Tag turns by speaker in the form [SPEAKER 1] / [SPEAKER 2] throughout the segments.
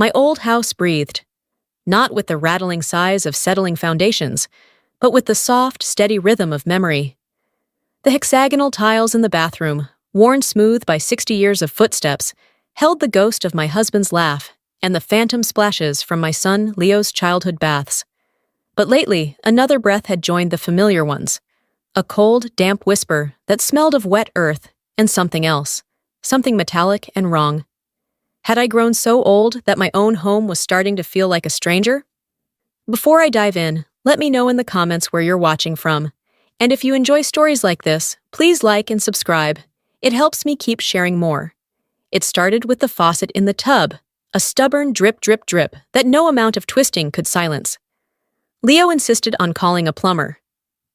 [SPEAKER 1] My old house breathed, not with the rattling sighs of settling foundations, but with the soft, steady rhythm of memory. The hexagonal tiles in the bathroom, worn smooth by 60 years of footsteps, held the ghost of my husband's laugh and the phantom splashes from my son Leo's childhood baths. But lately, another breath had joined the familiar ones. A cold, damp whisper that smelled of wet earth and something else, something metallic and wrong. Had I grown so old that my own home was starting to feel like a stranger? Before I dive in, let me know in the comments where you're watching from. And if you enjoy stories like this, please like and subscribe. It helps me keep sharing more. It started with the faucet in the tub, a stubborn drip, drip, drip that no amount of twisting could silence. Leo insisted on calling a plumber.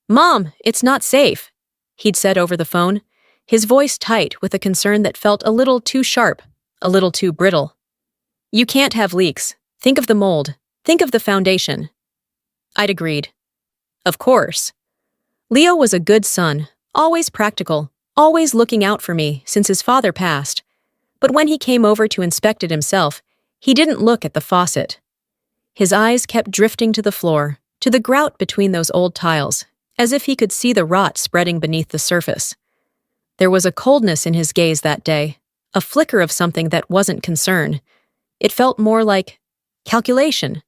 [SPEAKER 1] "Mom, it's not safe," he'd said over the phone, his voice tight with a concern that felt a little too sharp, a little too brittle. "You can't have leaks. Think of the mold. Think of the foundation." I'd agreed. Of course. Leo was a good son, always practical, always looking out for me since his father passed. But when he came over to inspect it himself, he didn't look at the faucet. His eyes kept drifting to the floor, to the grout between those old tiles, as if he could see the rot spreading beneath the surface. There was a coldness in his gaze that day, a flicker of something that wasn't concern. It felt more like calculation.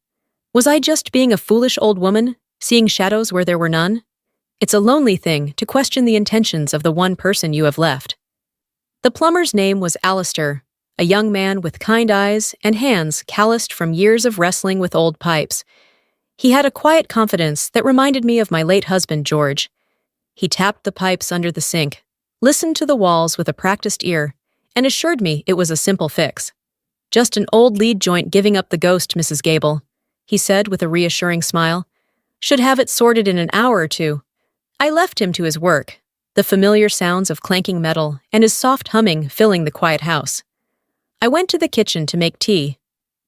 [SPEAKER 1] Was I just being a foolish old woman, seeing shadows where there were none? It's a lonely thing to question the intentions of the one person you have left. The plumber's name was Alistair, a young man with kind eyes and hands calloused from years of wrestling with old pipes. He had a quiet confidence that reminded me of my late husband, George. He tapped the pipes under the sink, listened to the walls with a practiced ear, and assured me it was a simple fix. "Just an old lead joint giving up the ghost, Mrs. Gable," he said with a reassuring smile. "Should have it sorted in an hour or two." I left him to his work, the familiar sounds of clanking metal and his soft humming filling the quiet house. I went to the kitchen to make tea,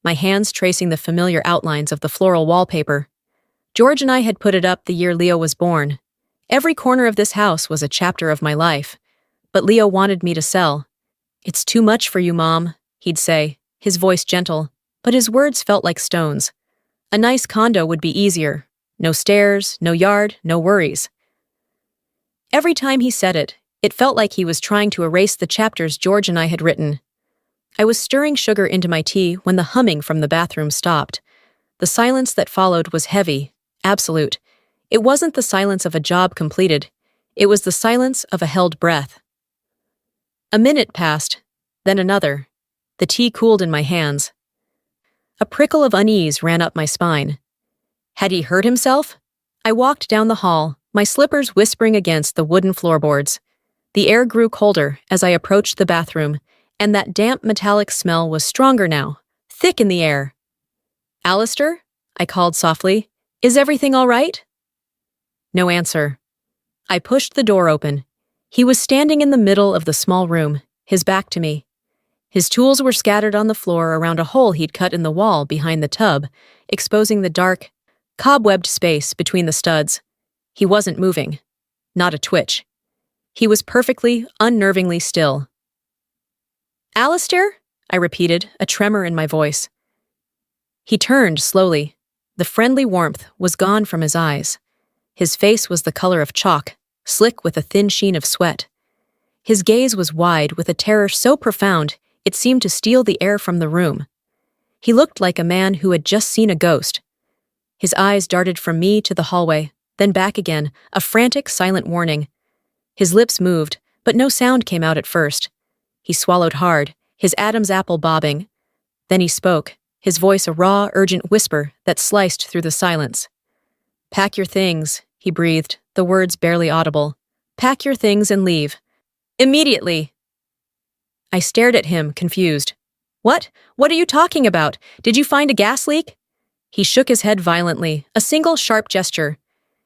[SPEAKER 1] my hands tracing the familiar outlines of the floral wallpaper. George and I had put it up the year Leo was born. Every corner of this house was a chapter of my life. But Leo wanted me to sell. "It's too much for you, Mom," he'd say, his voice gentle, but his words felt like stones. A nice condo would be easier. No stairs, no yard, no worries. Every time he said it, it felt like he was trying to erase the chapters George and I had written. I was stirring sugar into my tea when the humming from the bathroom stopped. The silence that followed was heavy, absolute. It wasn't the silence of a job completed. It was the silence of a held breath. A minute passed, then another. The tea cooled in my hands. A prickle of unease ran up my spine. Had he hurt himself? I walked down the hall, my slippers whispering against the wooden floorboards. The air grew colder as I approached the bathroom, and that damp metallic smell was stronger now, thick in the air. "Alistair?" I called softly. "Is everything all right?" No answer. I pushed the door open. He was standing in the middle of the small room, his back to me. His tools were scattered on the floor around a hole he'd cut in the wall behind the tub, exposing the dark, cobwebbed space between the studs. He wasn't moving. Not a twitch. He was perfectly, unnervingly still. "Alistair?" I repeated, a tremor in my voice. He turned slowly. The friendly warmth was gone from his eyes. His face was the color of chalk, slick with a thin sheen of sweat. His gaze was wide with a terror so profound it seemed to steal the air from the room. He looked like a man who had just seen a ghost. His eyes darted from me to the hallway, then back again, a frantic, silent warning. His lips moved, but no sound came out at first. He swallowed hard, his Adam's apple bobbing. Then he spoke, his voice a raw, urgent whisper that sliced through the silence. "Pack your things," he breathed, the words barely audible. "Pack your things and leave. Immediately." I stared at him, confused. "What? What are you talking about? Did you find a gas leak?" He shook his head violently, a single sharp gesture.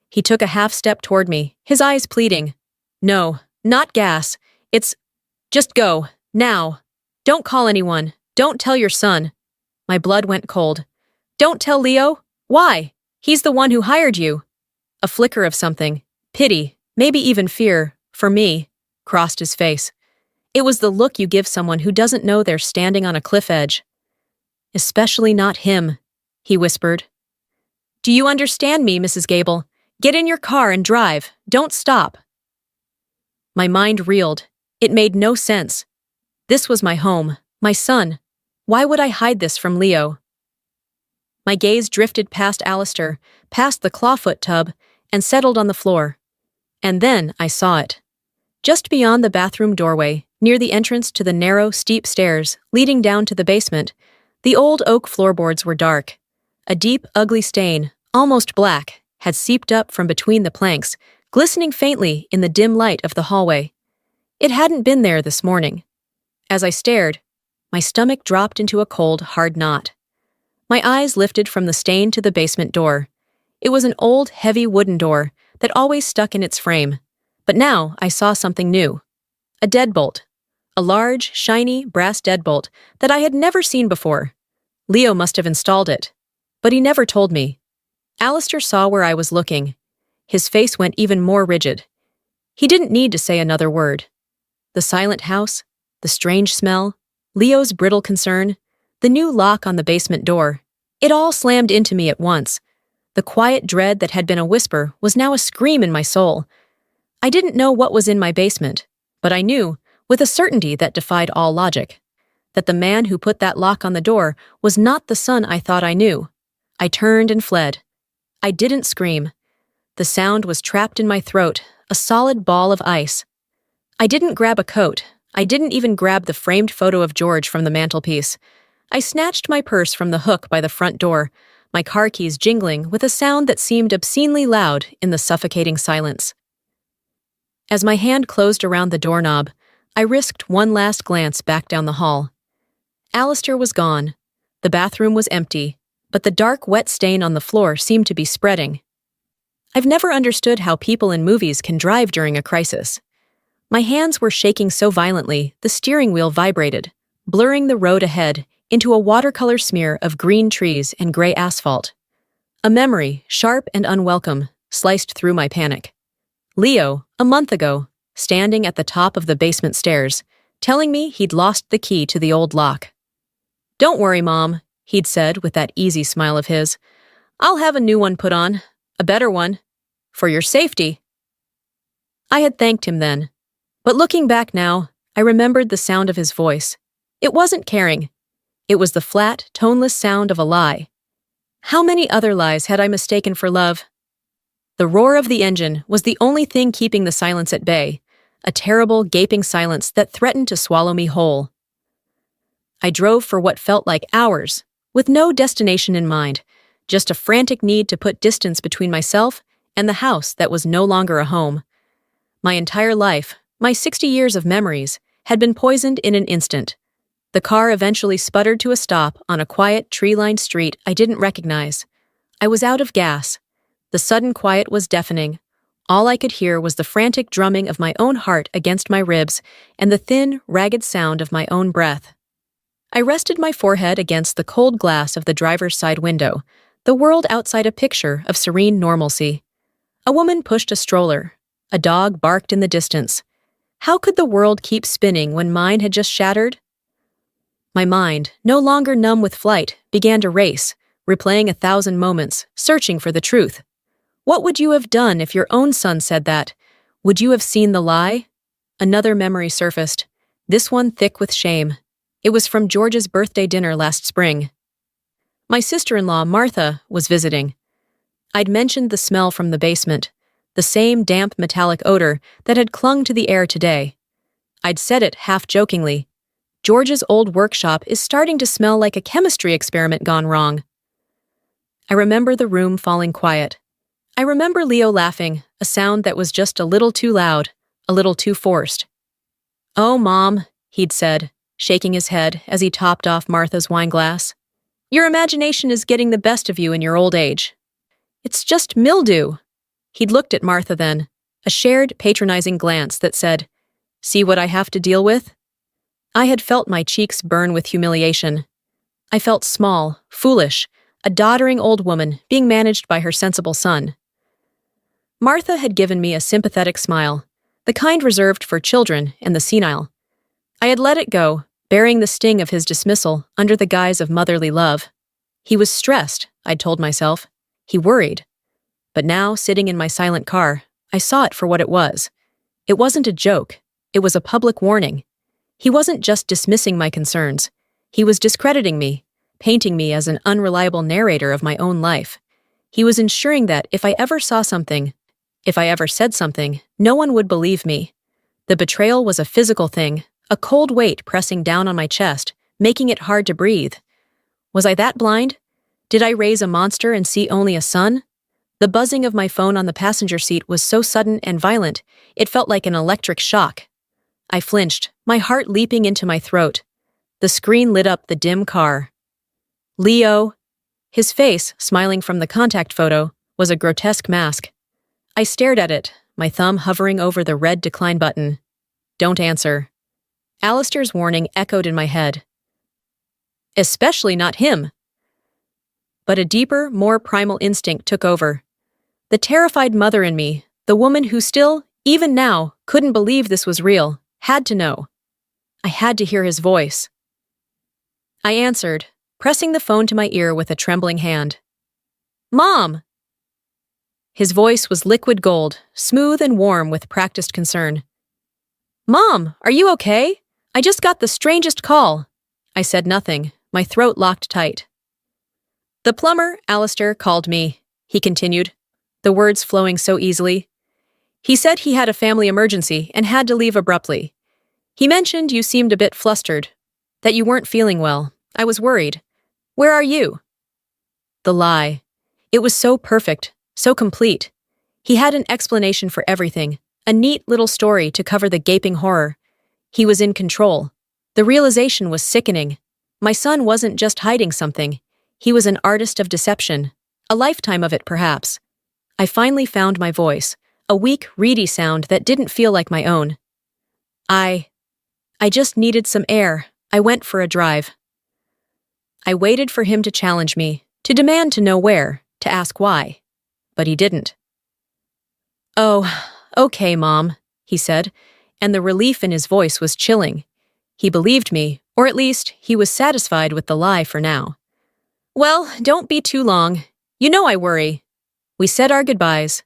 [SPEAKER 1] He took a half step toward me, his eyes pleading. "No, not gas. It's... Just go. Now. Don't call anyone. Don't tell your son." My blood went cold. "Don't tell Leo? Why? He's the one who hired you." A flicker of something, pity, maybe even fear, for me, crossed his face. It was the look you give someone who doesn't know they're standing on a cliff edge. Especially not him, he whispered. Do you understand me, Mrs. Gable? Get in your car and drive. Don't stop. My mind reeled. It made no sense. This was my home, my son. Why would I hide this from Leo? My gaze drifted past Alistair, past the clawfoot tub, and settled on the floor. And then I saw it. Just beyond the bathroom doorway, near the entrance to the narrow, steep stairs leading down to the basement, the old oak floorboards were dark. A deep, ugly stain, almost black, had seeped up from between the planks, glistening faintly in the dim light of the hallway. It hadn't been there this morning. As I stared, my stomach dropped into a cold, hard knot. My eyes lifted from the stain to the basement door. It was an old, heavy wooden door that always stuck in its frame. But now I saw something new. A deadbolt. A large, shiny, brass deadbolt that I had never seen before. Leo must have installed it. But he never told me. Alistair saw where I was looking. His face went even more rigid. He didn't need to say another word. The silent house, the strange smell, Leo's brittle concern, the new lock on the basement door. It all slammed into me at once. The quiet dread that had been a whisper was now a scream in my soul. I didn't know what was in my basement, but I knew, with a certainty that defied all logic, that the man who put that lock on the door was not the son I thought I knew. I turned and fled. I didn't scream. The sound was trapped in my throat, a solid ball of ice. I didn't grab a coat. I didn't even grab the framed photo of George from the mantelpiece. I snatched my purse from the hook by the front door, my car keys jingling with a sound that seemed obscenely loud in the suffocating silence. As my hand closed around the doorknob, I risked one last glance back down the hall. Alistair was gone. The bathroom was empty, but the dark, wet stain on the floor seemed to be spreading. I've never understood how people in movies can drive during a crisis. My hands were shaking so violently, the steering wheel vibrated, blurring the road ahead into a watercolor smear of green trees and gray asphalt. A memory, sharp and unwelcome, sliced through my panic. Leo, a month ago, standing at the top of the basement stairs, telling me he'd lost the key to the old lock. "Don't worry, Mom," he'd said with that easy smile of his. "I'll have a new one put on, a better one, for your safety." I had thanked him then, but looking back now, I remembered the sound of his voice. It wasn't caring. It was the flat, toneless sound of a lie. How many other lies had I mistaken for love? The roar of the engine was the only thing keeping the silence at bay, a terrible, gaping silence that threatened to swallow me whole. I drove for what felt like hours, with no destination in mind, just a frantic need to put distance between myself and the house that was no longer a home. My entire life, my 60 years of memories, had been poisoned in an instant. The car eventually sputtered to a stop on a quiet, tree-lined street I didn't recognize. I was out of gas. The sudden quiet was deafening. All I could hear was the frantic drumming of my own heart against my ribs and the thin, ragged sound of my own breath. I rested my forehead against the cold glass of the driver's side window, the world outside a picture of serene normalcy. A woman pushed a stroller. A dog barked in the distance. How could the world keep spinning when mine had just shattered? My mind, no longer numb with flight, began to race, replaying 1,000 moments, searching for the truth. What would you have done if your own son said that? Would you have seen the lie? Another memory surfaced, this one thick with shame. It was from George's birthday dinner last spring. My sister-in-law, Martha, was visiting. I'd mentioned the smell from the basement, the same damp metallic odor that had clung to the air today. I'd said it half-jokingly. George's old workshop is starting to smell like a chemistry experiment gone wrong. I remember the room falling quiet. I remember Leo laughing, a sound that was just a little too loud, a little too forced. "Oh, Mom," he'd said, shaking his head as he topped off Martha's wine glass. "Your imagination is getting the best of you in your old age. It's just mildew." He'd looked at Martha then, a shared, patronizing glance that said, "See what I have to deal with?" I had felt my cheeks burn with humiliation. I felt small, foolish, a doddering old woman being managed by her sensible son. Martha had given me a sympathetic smile, the kind reserved for children and the senile. I had let it go, bearing the sting of his dismissal under the guise of motherly love. He was stressed, I'd told myself. He worried. But now, sitting in my silent car, I saw it for what it was. It wasn't a joke. It was a public warning. He wasn't just dismissing my concerns. He was discrediting me, painting me as an unreliable narrator of my own life. He was ensuring that if I ever saw something, if I ever said something, no one would believe me. The betrayal was a physical thing, a cold weight pressing down on my chest, making it hard to breathe. Was I that blind? Did I raise a monster and see only a son? The buzzing of my phone on the passenger seat was so sudden and violent, it felt like an electric shock. I flinched, my heart leaping into my throat. The screen lit up the dim car. Leo. His face, smiling from the contact photo, was a grotesque mask. I stared at it, my thumb hovering over the red decline button. Don't answer. Alistair's warning echoed in my head. Especially not him. But a deeper, more primal instinct took over. The terrified mother in me, the woman who still, even now, couldn't believe this was real, had to know. I had to hear his voice. I answered, pressing the phone to my ear with a trembling hand. Mom! His voice was liquid gold, smooth and warm with practiced concern. Mom, are you okay? I just got the strangest call. I said nothing, my throat locked tight. The plumber, Alistair, called me, he continued, the words flowing so easily. He said he had a family emergency and had to leave abruptly. He mentioned you seemed a bit flustered, that you weren't feeling well. I was worried. Where are you? The lie. It was so perfect, so complete. He had an explanation for everything, a neat little story to cover the gaping horror. He was in control. The realization was sickening. My son wasn't just hiding something. He was an artist of deception. A lifetime of it, perhaps. I finally found my voice, a weak, reedy sound that didn't feel like my own. I just needed some air. I went for a drive. I waited for him to challenge me, to demand to know where, to ask why. But he didn't. Oh, okay, Mom, he said, and the relief in his voice was chilling. He believed me, or at least he was satisfied with the lie for now. Well, don't be too long. You know I worry. We said our goodbyes,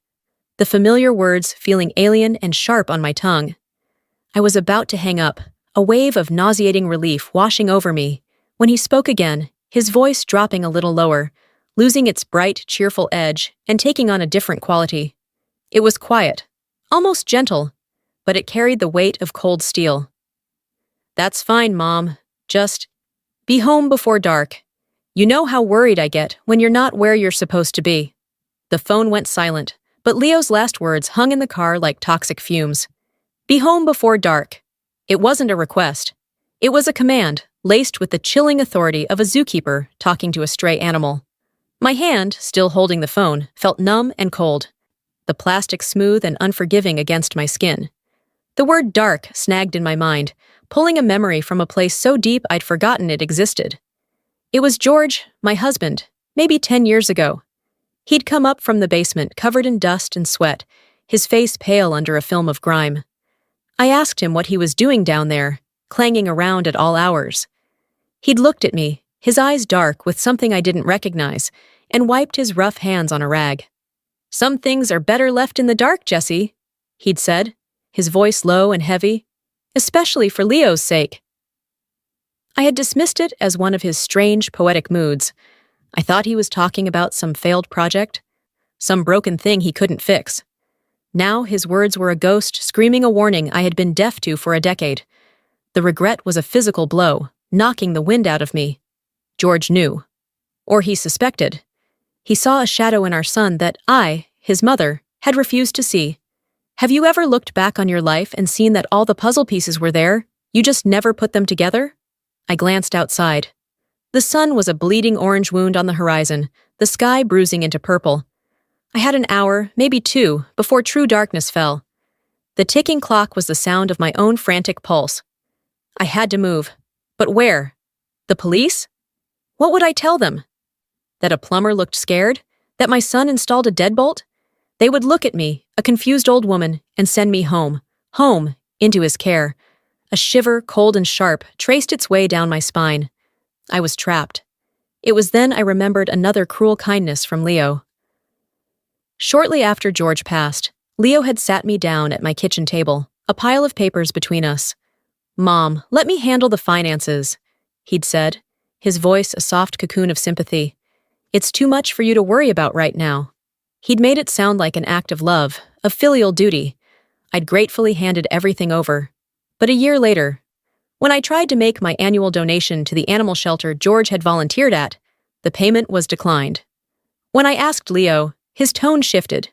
[SPEAKER 1] the familiar words feeling alien and sharp on my tongue. I was about to hang up, a wave of nauseating relief washing over me, when he spoke again, his voice dropping a little lower, losing its bright, cheerful edge and taking on a different quality. It was quiet, almost gentle, but it carried the weight of cold steel. That's fine, Mom. Just be home before dark. You know how worried I get when you're not where you're supposed to be. The phone went silent, but Leo's last words hung in the car like toxic fumes. Be home before dark. It wasn't a request. It was a command, laced with the chilling authority of a zookeeper talking to a stray animal. My hand, still holding the phone, felt numb and cold, the plastic smooth and unforgiving against my skin. The word dark snagged in my mind, pulling a memory from a place so deep I'd forgotten it existed. It was George, my husband, maybe 10 years ago. He'd come up from the basement covered in dust and sweat, his face pale under a film of grime. I asked him what he was doing down there, clanging around at all hours. He'd looked at me, his eyes dark with something I didn't recognize, and wiped his rough hands on a rag. Some things are better left in the dark, Jesse, he'd said, his voice low and heavy, especially for Leo's sake. I had dismissed it as one of his strange, poetic moods. I thought he was talking about some failed project, some broken thing he couldn't fix. Now his words were a ghost screaming a warning I had been deaf to for a decade. The regret was a physical blow, knocking the wind out of me. George knew. Or he suspected. He saw a shadow in our son that I, his mother, had refused to see. Have you ever looked back on your life and seen that all the puzzle pieces were there, you just never put them together? I glanced outside. The sun was a bleeding orange wound on the horizon, the sky bruising into purple. I had an hour, maybe 2, before true darkness fell. The ticking clock was the sound of my own frantic pulse. I had to move. But where? The police? What would I tell them? That a plumber looked scared? That my son installed a deadbolt? They would look at me, a confused old woman, and send me home, into his care. A shiver, cold and sharp, traced its way down my spine. I was trapped. It was then I remembered another cruel kindness from Leo. Shortly after George passed, Leo had sat me down at my kitchen table, a pile of papers between us. "Mom, let me handle the finances," he'd said, his voice a soft cocoon of sympathy. "It's too much for you to worry about right now." He'd made it sound like an act of love, of filial duty. I'd gratefully handed everything over. But a year later, when I tried to make my annual donation to the animal shelter George had volunteered at, the payment was declined. When I asked Leo, his tone shifted.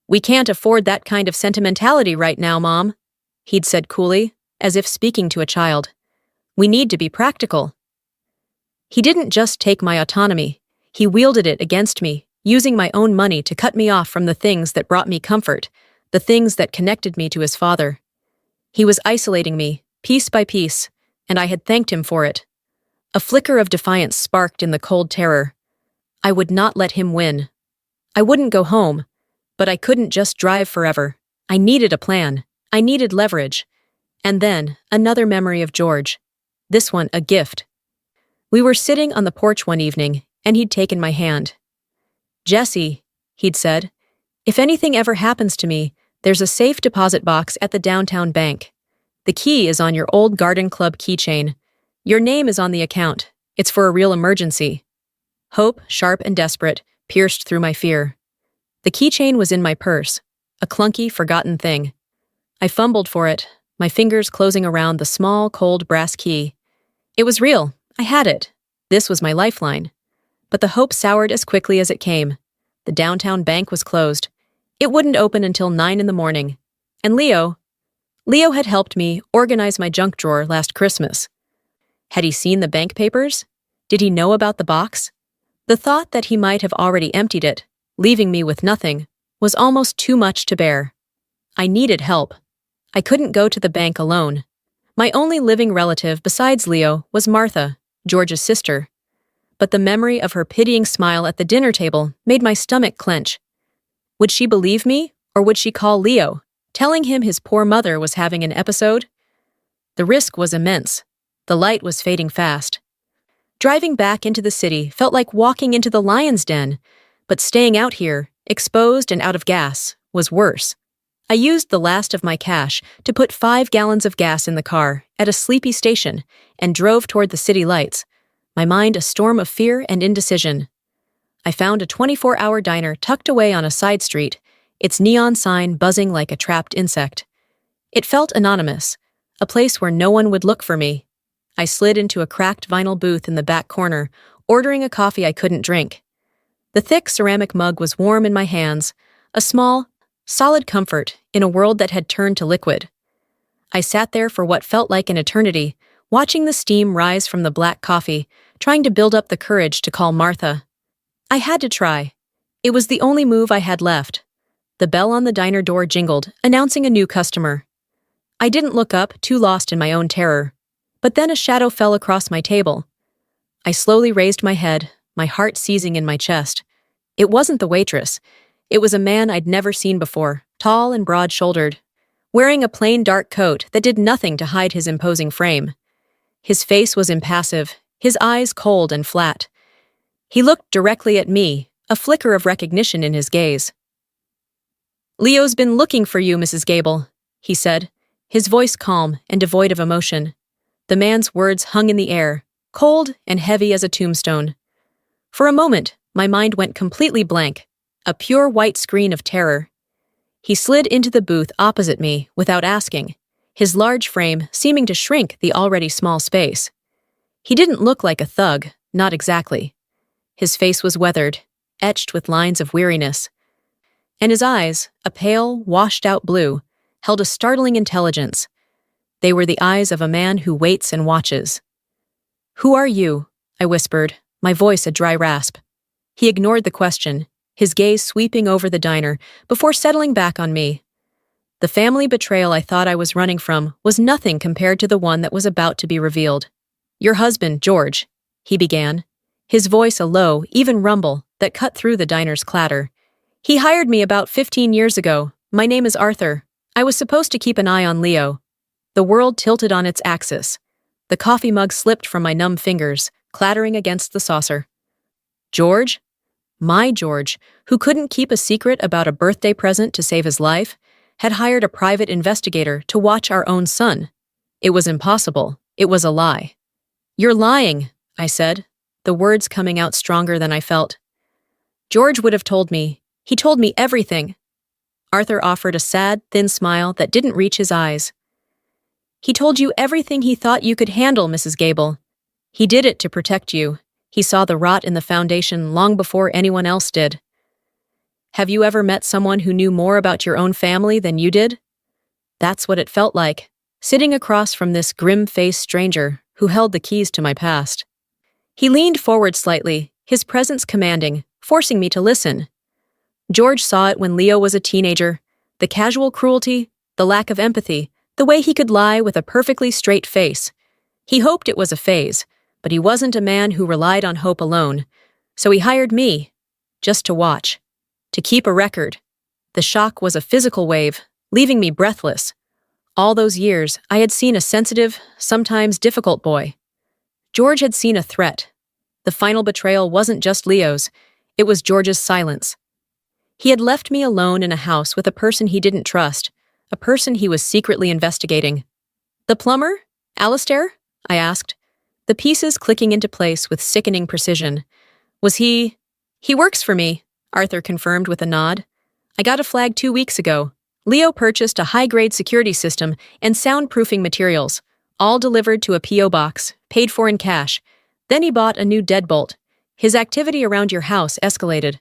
[SPEAKER 1] "We can't afford that kind of sentimentality right now, Mom," he'd said coolly, as if speaking to a child. "We need to be practical." He didn't just take my autonomy, he wielded it against me, using my own money to cut me off from the things that brought me comfort, the things that connected me to his father. He was isolating me, piece by piece, and I had thanked him for it. A flicker of defiance sparked in the cold terror. I would not let him win. I wouldn't go home, but I couldn't just drive forever. I needed a plan. I needed leverage. And then, another memory of George. This one, a gift. We were sitting on the porch one evening, and he'd taken my hand. "Jessie," he'd said, "if anything ever happens to me, there's a safe deposit box at the downtown bank. The key is on your old garden club keychain. Your name is on the account. It's for a real emergency." Hope, sharp and desperate, pierced through my fear. The keychain was in my purse, a clunky, forgotten thing. I fumbled for it, my fingers closing around the small, cold brass key. It was real. I had it. This was my lifeline. But the hope soured as quickly as it came. The downtown bank was closed. It wouldn't open until 9 in the morning. And Leo had helped me organize my junk drawer last Christmas. Had he seen the bank papers? Did he know about the box? The thought that he might have already emptied it, leaving me with nothing, was almost too much to bear. I needed help. I couldn't go to the bank alone. My only living relative besides Leo was Martha, George's sister. But the memory of her pitying smile at the dinner table made my stomach clench. Would she believe me, or would she call Leo, telling him his poor mother was having an episode? The risk was immense. The light was fading fast. Driving back into the city felt like walking into the lion's den, but staying out here, exposed and out of gas, was worse. I used the last of my cash to put 5 gallons of gas in the car at a sleepy station and drove toward the city lights, my mind a storm of fear and indecision. I found a 24-hour diner tucked away on a side street, its neon sign buzzing like a trapped insect. It felt anonymous, a place where no one would look for me. I slid into a cracked vinyl booth in the back corner, ordering a coffee I couldn't drink. The thick ceramic mug was warm in my hands, a small, solid comfort in a world that had turned to liquid. I sat there for what felt like an eternity, watching the steam rise from the black coffee, trying to build up the courage to call Martha. I had to try. It was the only move I had left. The bell on the diner door jingled, announcing a new customer. I didn't look up, too lost in my own terror. But then a shadow fell across my table. I slowly raised my head, my heart seizing in my chest. It wasn't the waitress. It was a man I'd never seen before, tall and broad-shouldered, wearing a plain dark coat that did nothing to hide his imposing frame. His face was impassive, his eyes cold and flat. He looked directly at me, a flicker of recognition in his gaze. "Leo's been looking for you, Mrs. Gable," he said, his voice calm and devoid of emotion. The man's words hung in the air, cold and heavy as a tombstone. For a moment, my mind went completely blank, a pure white screen of terror. He slid into the booth opposite me without asking, his large frame seeming to shrink the already small space. He didn't look like a thug, not exactly. His face was weathered, etched with lines of weariness. And his eyes, a pale, washed-out blue, held a startling intelligence. They were the eyes of a man who waits and watches. "Who are you?" I whispered, my voice a dry rasp. He ignored the question, his gaze sweeping over the diner before settling back on me. The family betrayal I thought I was running from was nothing compared to the one that was about to be revealed. "Your husband, George," he began, his voice a low, even rumble that cut through the diner's clatter. "He hired me about 15 years ago. My name is Arthur. I was supposed to keep an eye on Leo. The world tilted on its axis. The coffee mug slipped from my numb fingers, clattering against the saucer. George? My George, who couldn't keep a secret about a birthday present to save his life, had hired a private investigator to watch our own son. It was impossible. It was a lie. "You're lying," I said, the words coming out stronger than I felt. "George would have told me. He told me everything." Arthur offered a sad, thin smile that didn't reach his eyes. "He told you everything he thought you could handle, Mrs. Gable. He did it to protect you. He saw the rot in the foundation long before anyone else did. Have you ever met someone who knew more about your own family than you did?" That's what it felt like, sitting across from this grim-faced stranger who held the keys to my past. He leaned forward slightly, his presence commanding, forcing me to listen. George saw it when Leo was a teenager, the casual cruelty, the lack of empathy, the way he could lie with a perfectly straight face. He hoped it was a phase, but he wasn't a man who relied on hope alone, so he hired me, just to watch, to keep a record. The shock was a physical wave, leaving me breathless. All those years, I had seen a sensitive, sometimes difficult boy. George had seen a threat. The final betrayal wasn't just Leo's, it was George's silence. He had left me alone in a house with a person he didn't trust, a person he was secretly investigating. "The plumber? Alistair?" I asked, the pieces clicking into place with sickening precision. "Was he—" "He works for me," Arthur confirmed with a nod. "I got a flag 2 weeks ago. Leo purchased a high-grade security system and soundproofing materials, all delivered to a P.O. box, paid for in cash. Then he bought a new deadbolt. His activity around your house escalated.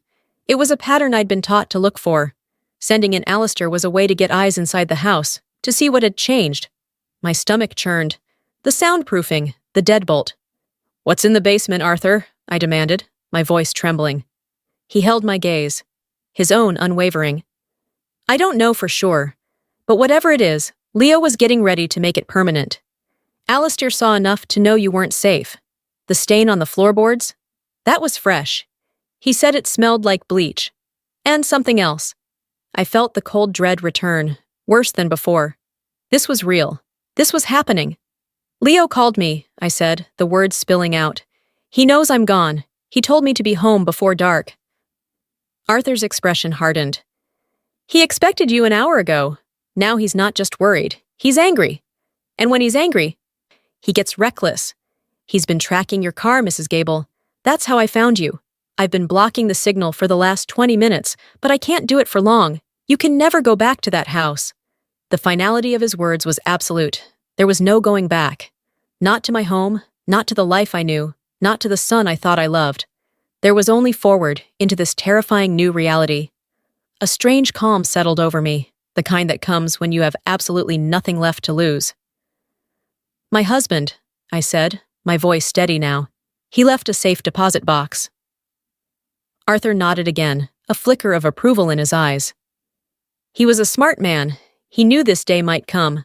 [SPEAKER 1] It was a pattern I'd been taught to look for. Sending in Alistair was a way to get eyes inside the house, to see what had changed." My stomach churned. "The soundproofing, the deadbolt." "What's in the basement, Arthur?" I demanded, my voice trembling. He held my gaze, his own unwavering. "I don't know for sure, but whatever it is, Leo was getting ready to make it permanent. Alistair saw enough to know you weren't safe. The stain on the floorboards? That was fresh. He said it smelled like bleach. And something else." I felt the cold dread return, worse than before. This was real. This was happening. "Leo called me," I said, the words spilling out. "He knows I'm gone. He told me to be home before dark." Arthur's expression hardened. "He expected you an hour ago. Now he's not just worried. He's angry. And when he's angry, he gets reckless. He's been tracking your car, Mrs. Gable. That's how I found you. I've been blocking the signal for the last 20 minutes, but I can't do it for long. You can never go back to that house." The finality of his words was absolute. There was no going back. Not to my home, not to the life I knew, not to the son I thought I loved. There was only forward, into this terrifying new reality. A strange calm settled over me, the kind that comes when you have absolutely nothing left to lose. "My husband," I said, my voice steady now. "He left a safe deposit box." Arthur nodded again, a flicker of approval in his eyes. "He was a smart man. He knew this day might come.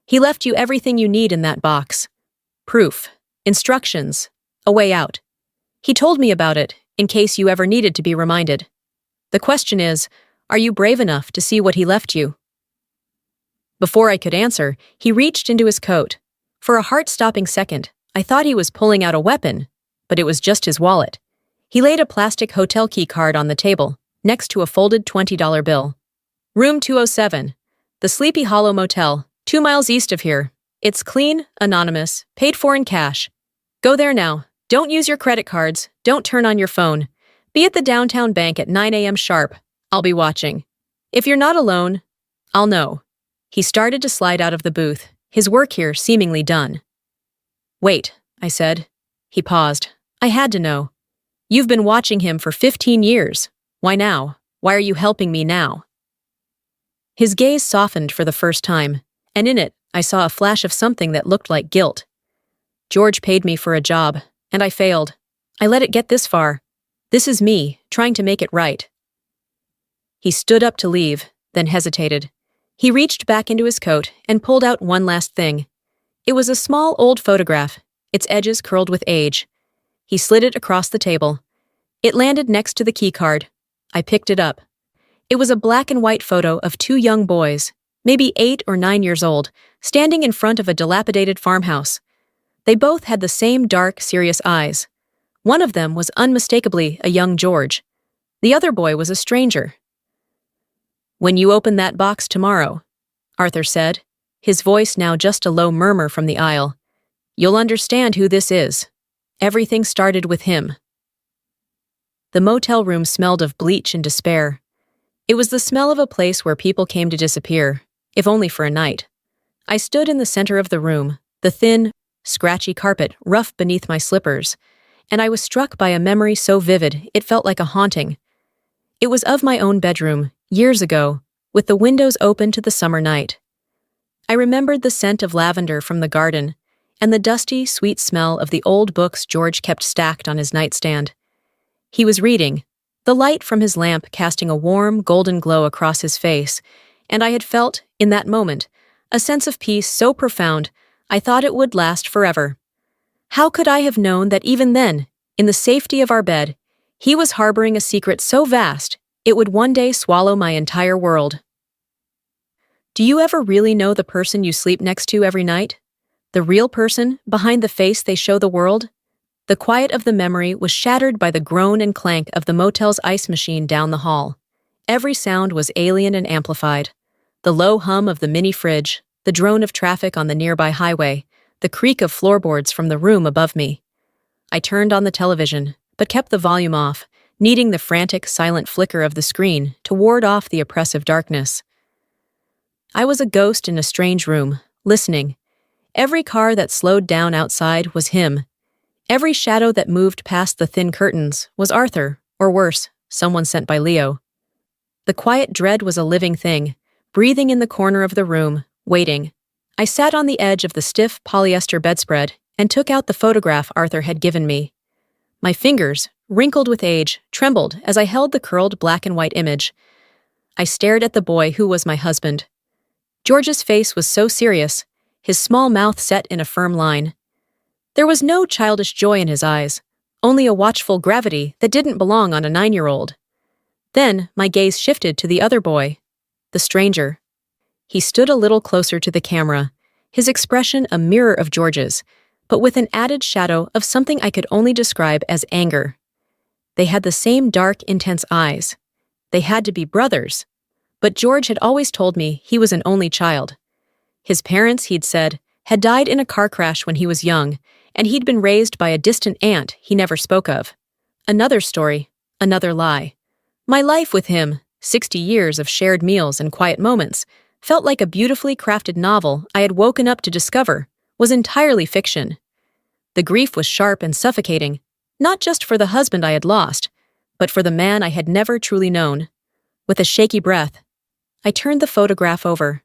[SPEAKER 1] He left you everything you need in that box. Proof, instructions, a way out. He told me about it, in case you ever needed to be reminded. The question is, are you brave enough to see what he left you?" Before I could answer, he reached into his coat. For a heart-stopping second, I thought he was pulling out a weapon, but it was just his wallet. He laid a plastic hotel key card on the table, next to a folded $20 bill. "Room 207, the Sleepy Hollow Motel, 2 miles east of here. It's clean, anonymous, paid for in cash. Go there now. Don't use your credit cards. Don't turn on your phone. Be at the downtown bank at 9 a.m. sharp. I'll be watching. If you're not alone, I'll know." He started to slide out of the booth, his work here seemingly done. "Wait," I said. He paused. "I had to know. You've been watching him for 15 years. Why now? Why are you helping me now?" His gaze softened for the first time, and in it, I saw a flash of something that looked like guilt. George paid me for a job, and I failed. I let it get this far. This is me, trying to make it right. He stood up to leave, then hesitated. He reached back into his coat and pulled out one last thing. It was a small old photograph, its edges curled with age. He slid it across the table. It landed next to the keycard. I picked it up. It was a black and white photo of 2 young boys, maybe 8 or 9 years old, standing in front of a dilapidated farmhouse. They both had the same dark, serious eyes. One of them was unmistakably a young George. The other boy was a stranger. "When you open that box tomorrow," Arthur said, his voice now just a low murmur from the aisle, "you'll understand who this is. Everything started with him." The motel room smelled of bleach and despair. It was the smell of a place where people came to disappear, if only for a night. I stood in the center of the room, the thin, scratchy carpet rough beneath my slippers, and I was struck by a memory so vivid it felt like a haunting. It was of my own bedroom, years ago, with the windows open to the summer night. I remembered the scent of lavender from the garden, and the dusty, sweet smell of the old books George kept stacked on his nightstand. He was reading, the light from his lamp casting a warm, golden glow across his face, and I had felt, in that moment, a sense of peace so profound I thought it would last forever. How could I have known that even then, in the safety of our bed, he was harboring a secret so vast it would one day swallow my entire world? Do you ever really know the person you sleep next to every night? The real person behind the face they show the world? The quiet of the memory was shattered by the groan and clank of the motel's ice machine down the hall. Every sound was alien and amplified. The low hum of the mini fridge, the drone of traffic on the nearby highway, the creak of floorboards from the room above me. I turned on the television, but kept the volume off, needing the frantic, silent flicker of the screen to ward off the oppressive darkness. I was a ghost in a strange room, listening. Every car that slowed down outside was him. Every shadow that moved past the thin curtains was Arthur, or worse, someone sent by Leo. The quiet dread was a living thing, breathing in the corner of the room, waiting. I sat on the edge of the stiff polyester bedspread and took out the photograph Arthur had given me. My fingers, wrinkled with age, trembled as I held the curled black and white image. I stared at the boy who was my husband. George's face was so serious, his small mouth set in a firm line. There was no childish joy in his eyes, only a watchful gravity that didn't belong on a 9-year-old. Then my gaze shifted to the other boy, the stranger. He stood a little closer to the camera, his expression a mirror of George's, but with an added shadow of something I could only describe as anger. They had the same dark, intense eyes. They had to be brothers. But George had always told me he was an only child. His parents, he'd said, had died in a car crash when he was young, and he'd been raised by a distant aunt he never spoke of. Another story, another lie. My life with him, 60 years of shared meals and quiet moments, felt like a beautifully crafted novel I had woken up to discover was entirely fiction. The grief was sharp and suffocating, not just for the husband I had lost, but for the man I had never truly known. With a shaky breath, I turned the photograph over.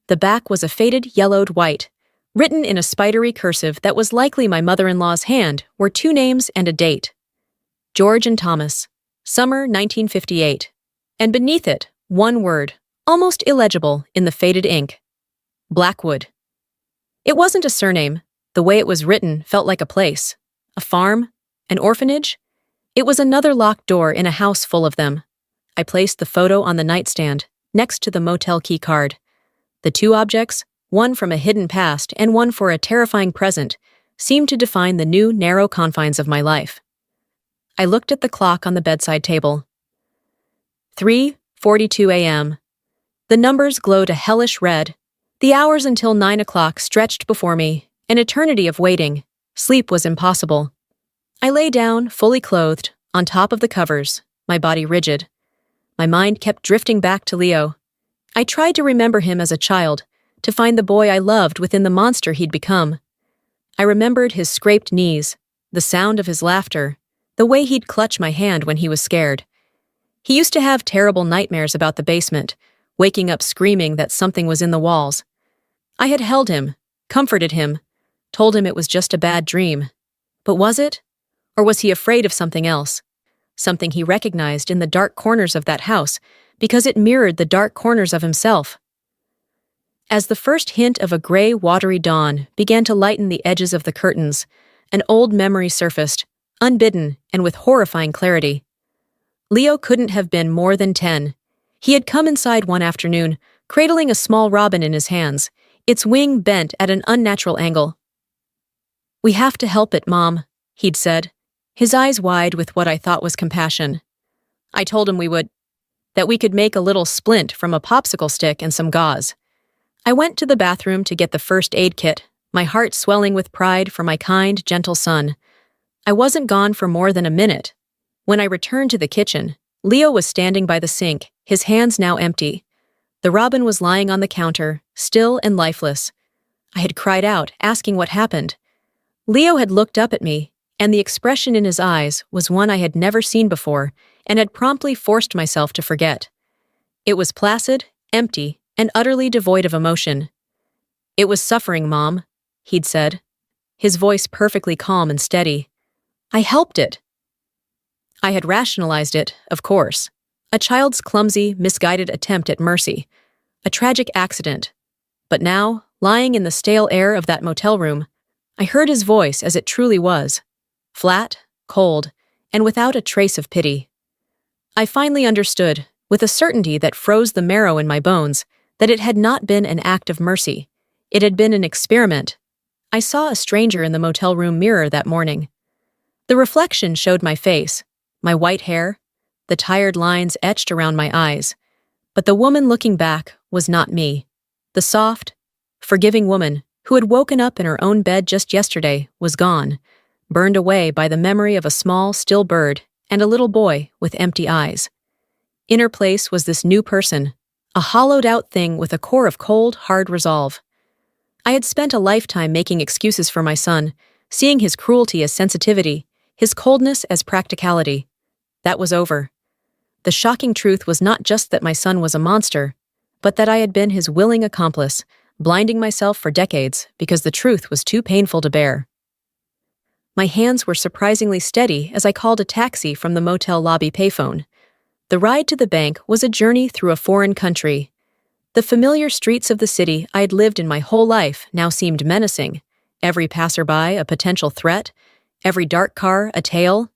[SPEAKER 1] The back was a faded, yellowed white. Written in a spidery cursive that was likely my mother-in-law's hand were 2 names and a date. George and Thomas, summer 1958. And beneath it, 1 word, almost illegible in the faded ink. Blackwood. It wasn't a surname. The way it was written felt like a place. A farm? An orphanage? It was another locked door in a house full of them. I placed the photo on the nightstand, next to the motel key card. The 2 objects, one from a hidden past and one for a terrifying present, seemed to define the new, narrow confines of my life. I looked at the clock on the bedside table. 3:42 a.m. The numbers glowed a hellish red. The hours until 9 o'clock stretched before me, an eternity of waiting. Sleep was impossible. I lay down, fully clothed, on top of the covers, my body rigid. My mind kept drifting back to Leo. I tried to remember him as a child, to find the boy I loved within the monster he'd become. I remembered his scraped knees, the sound of his laughter, the way he'd clutch my hand when he was scared. He used to have terrible nightmares about the basement, waking up screaming that something was in the walls. I had held him, comforted him, told him it was just a bad dream. But was it? Or was he afraid of something else? Something he recognized in the dark corners of that house, because it mirrored the dark corners of himself. As the first hint of a gray, watery dawn began to lighten the edges of the curtains, an old memory surfaced, unbidden and with horrifying clarity. Leo couldn't have been more than 10. He had come inside one afternoon, cradling a small robin in his hands, its wing bent at an unnatural angle. "We have to help it, Mom," he'd said, his eyes wide with what I thought was compassion. I told him that we could make a little splint from a popsicle stick and some gauze. I went to the bathroom to get the first aid kit, my heart swelling with pride for my kind, gentle son. I wasn't gone for more than a minute. When I returned to the kitchen, Leo was standing by the sink, his hands now empty. The robin was lying on the counter, still and lifeless. I had cried out, asking what happened. Leo had looked up at me, and the expression in his eyes was one I had never seen before and had promptly forced myself to forget. It was placid, empty, and utterly devoid of emotion. "It was suffering, Mom," he'd said, his voice perfectly calm and steady. "I helped it." I had rationalized it, of course. A child's clumsy, misguided attempt at mercy. A tragic accident. But now, lying in the stale air of that motel room, I heard his voice as it truly was. Flat, cold, and without a trace of pity. I finally understood, with a certainty that froze the marrow in my bones, that it had not been an act of mercy. It had been an experiment. I saw a stranger in the motel room mirror that morning. The reflection showed my face, my white hair, the tired lines etched around my eyes. But the woman looking back was not me. The soft, forgiving woman who had woken up in her own bed just yesterday was gone, burned away by the memory of a small, still bird and a little boy with empty eyes. In her place was this new person, a hollowed-out thing with a core of cold, hard resolve. I had spent a lifetime making excuses for my son, seeing his cruelty as sensitivity, his coldness as practicality. That was over. The shocking truth was not just that my son was a monster, but that I had been his willing accomplice, blinding myself for decades because the truth was too painful to bear. My hands were surprisingly steady as I called a taxi from the motel lobby payphone. The ride to the bank was a journey through a foreign country. The familiar streets of the city I had lived in my whole life now seemed menacing, every passerby a potential threat, every dark car a tale.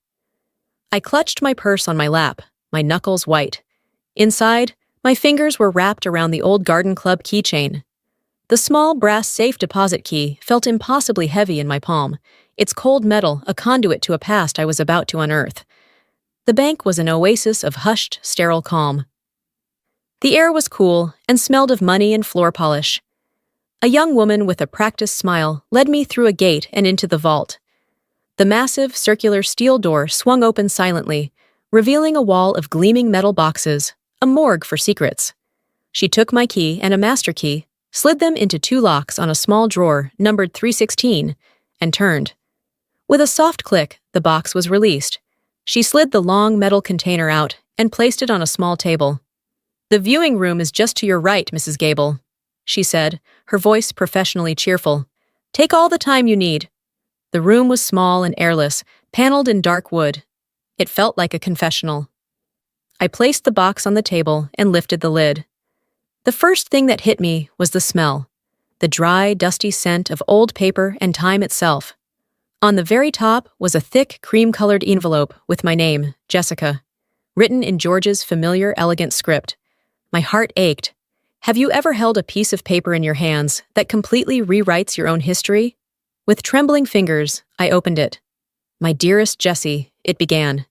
[SPEAKER 1] I clutched my purse on my lap, my knuckles white. Inside, my fingers were wrapped around the old garden club keychain. The small brass safe deposit key felt impossibly heavy in my palm, its cold metal a conduit to a past I was about to unearth. The bank was an oasis of hushed, sterile calm. The air was cool and smelled of money and floor polish. A young woman with a practiced smile led me through a gate and into the vault. The massive, circular steel door swung open silently, revealing a wall of gleaming metal boxes, a morgue for secrets. She took my key and a master key, slid them into two locks on a small drawer numbered 316, and turned. With a soft click, the box was released. She slid the long metal container out and placed it on a small table. "The viewing room is just to your right, Mrs. Gable," she said, her voice professionally cheerful. "Take all the time you need." The room was small and airless, paneled in dark wood. It felt like a confessional. I placed the box on the table and lifted the lid. The first thing that hit me was the smell, the dry, dusty scent of old paper and time itself. On the very top was a thick, cream-colored envelope with my name, Jessica, written in George's familiar, elegant script. My heart ached. Have you ever held a piece of paper in your hands that completely rewrites your own history? With trembling fingers, I opened it. "My dearest Jessie," it began.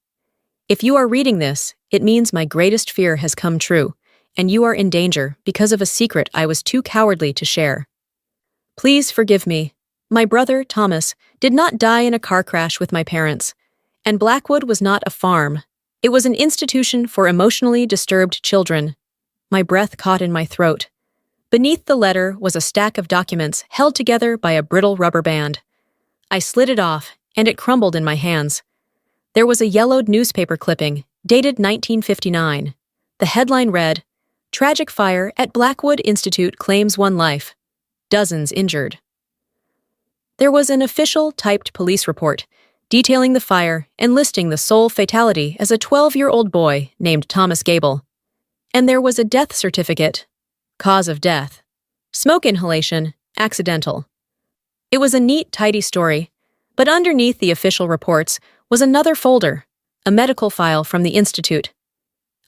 [SPEAKER 1] "If you are reading this, it means my greatest fear has come true, and you are in danger because of a secret I was too cowardly to share. Please forgive me. My brother, Thomas, did not die in a car crash with my parents, and Blackwood was not a farm. It was an institution for emotionally disturbed children." My breath caught in my throat. Beneath the letter was a stack of documents held together by a brittle rubber band. I slid it off, and it crumbled in my hands. There was a yellowed newspaper clipping, dated 1959. The headline read, "Tragic fire at Blackwood Institute claims 1 life. Dozens injured." There was an official typed police report, detailing the fire and listing the sole fatality as a 12-year-old boy named Thomas Gable. And there was a death certificate. Cause of death: smoke inhalation, accidental. It was a neat, tidy story, but underneath the official reports was another folder, a medical file from the institute.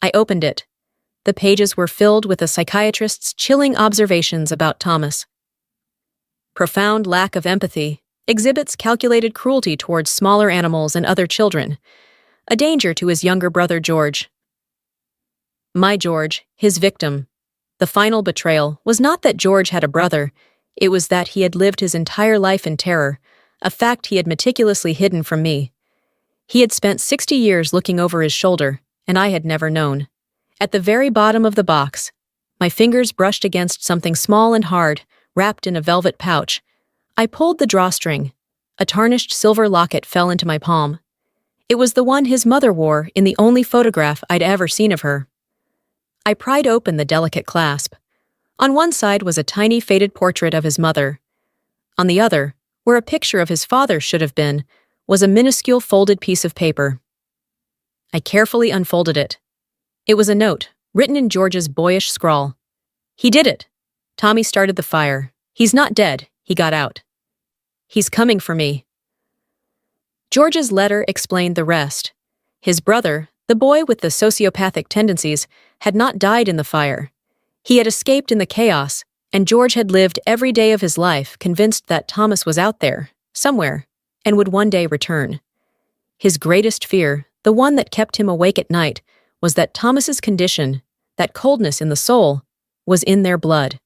[SPEAKER 1] I opened it. The pages were filled with a psychiatrist's chilling observations about Thomas. Profound lack of empathy, exhibits calculated cruelty towards smaller animals and other children, a danger to his younger brother George. My George, his victim. The final betrayal was not that George had a brother, it was that he had lived his entire life in terror, a fact he had meticulously hidden from me. He had spent 60 years looking over his shoulder, and I had never known. At the very bottom of the box, my fingers brushed against something small and hard, wrapped in a velvet pouch. I pulled the drawstring. A tarnished silver locket fell into my palm. It was the one his mother wore in the only photograph I'd ever seen of her. I pried open the delicate clasp. On one side was a tiny faded portrait of his mother. On the other, where a picture of his father should have been, was a minuscule folded piece of paper. I carefully unfolded it. It was a note, written in George's boyish scrawl. He did it. Tommy started the fire. He's not dead, he got out. He's coming for me. George's letter explained the rest. His brother, the boy with the sociopathic tendencies, had not died in the fire. He had escaped in the chaos, and George had lived every day of his life convinced that Thomas was out there, somewhere, and would one day return. His greatest fear, the one that kept him awake at night, was that Thomas's condition, that coldness in the soul, was in their blood.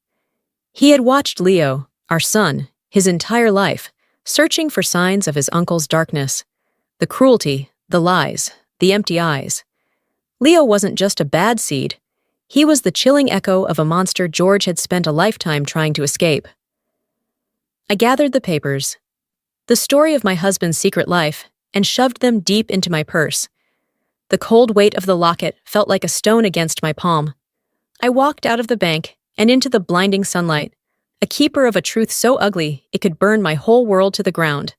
[SPEAKER 1] He had watched Leo, our son, his entire life, searching for signs of his uncle's darkness. The cruelty, the lies, the empty eyes. Leo wasn't just a bad seed. He was the chilling echo of a monster George had spent a lifetime trying to escape. I gathered the papers, the story of my husband's secret life, and shoved them deep into my purse. The cold weight of the locket felt like a stone against my palm. I walked out of the bank and into the blinding sunlight, a keeper of a truth so ugly it could burn my whole world to the ground.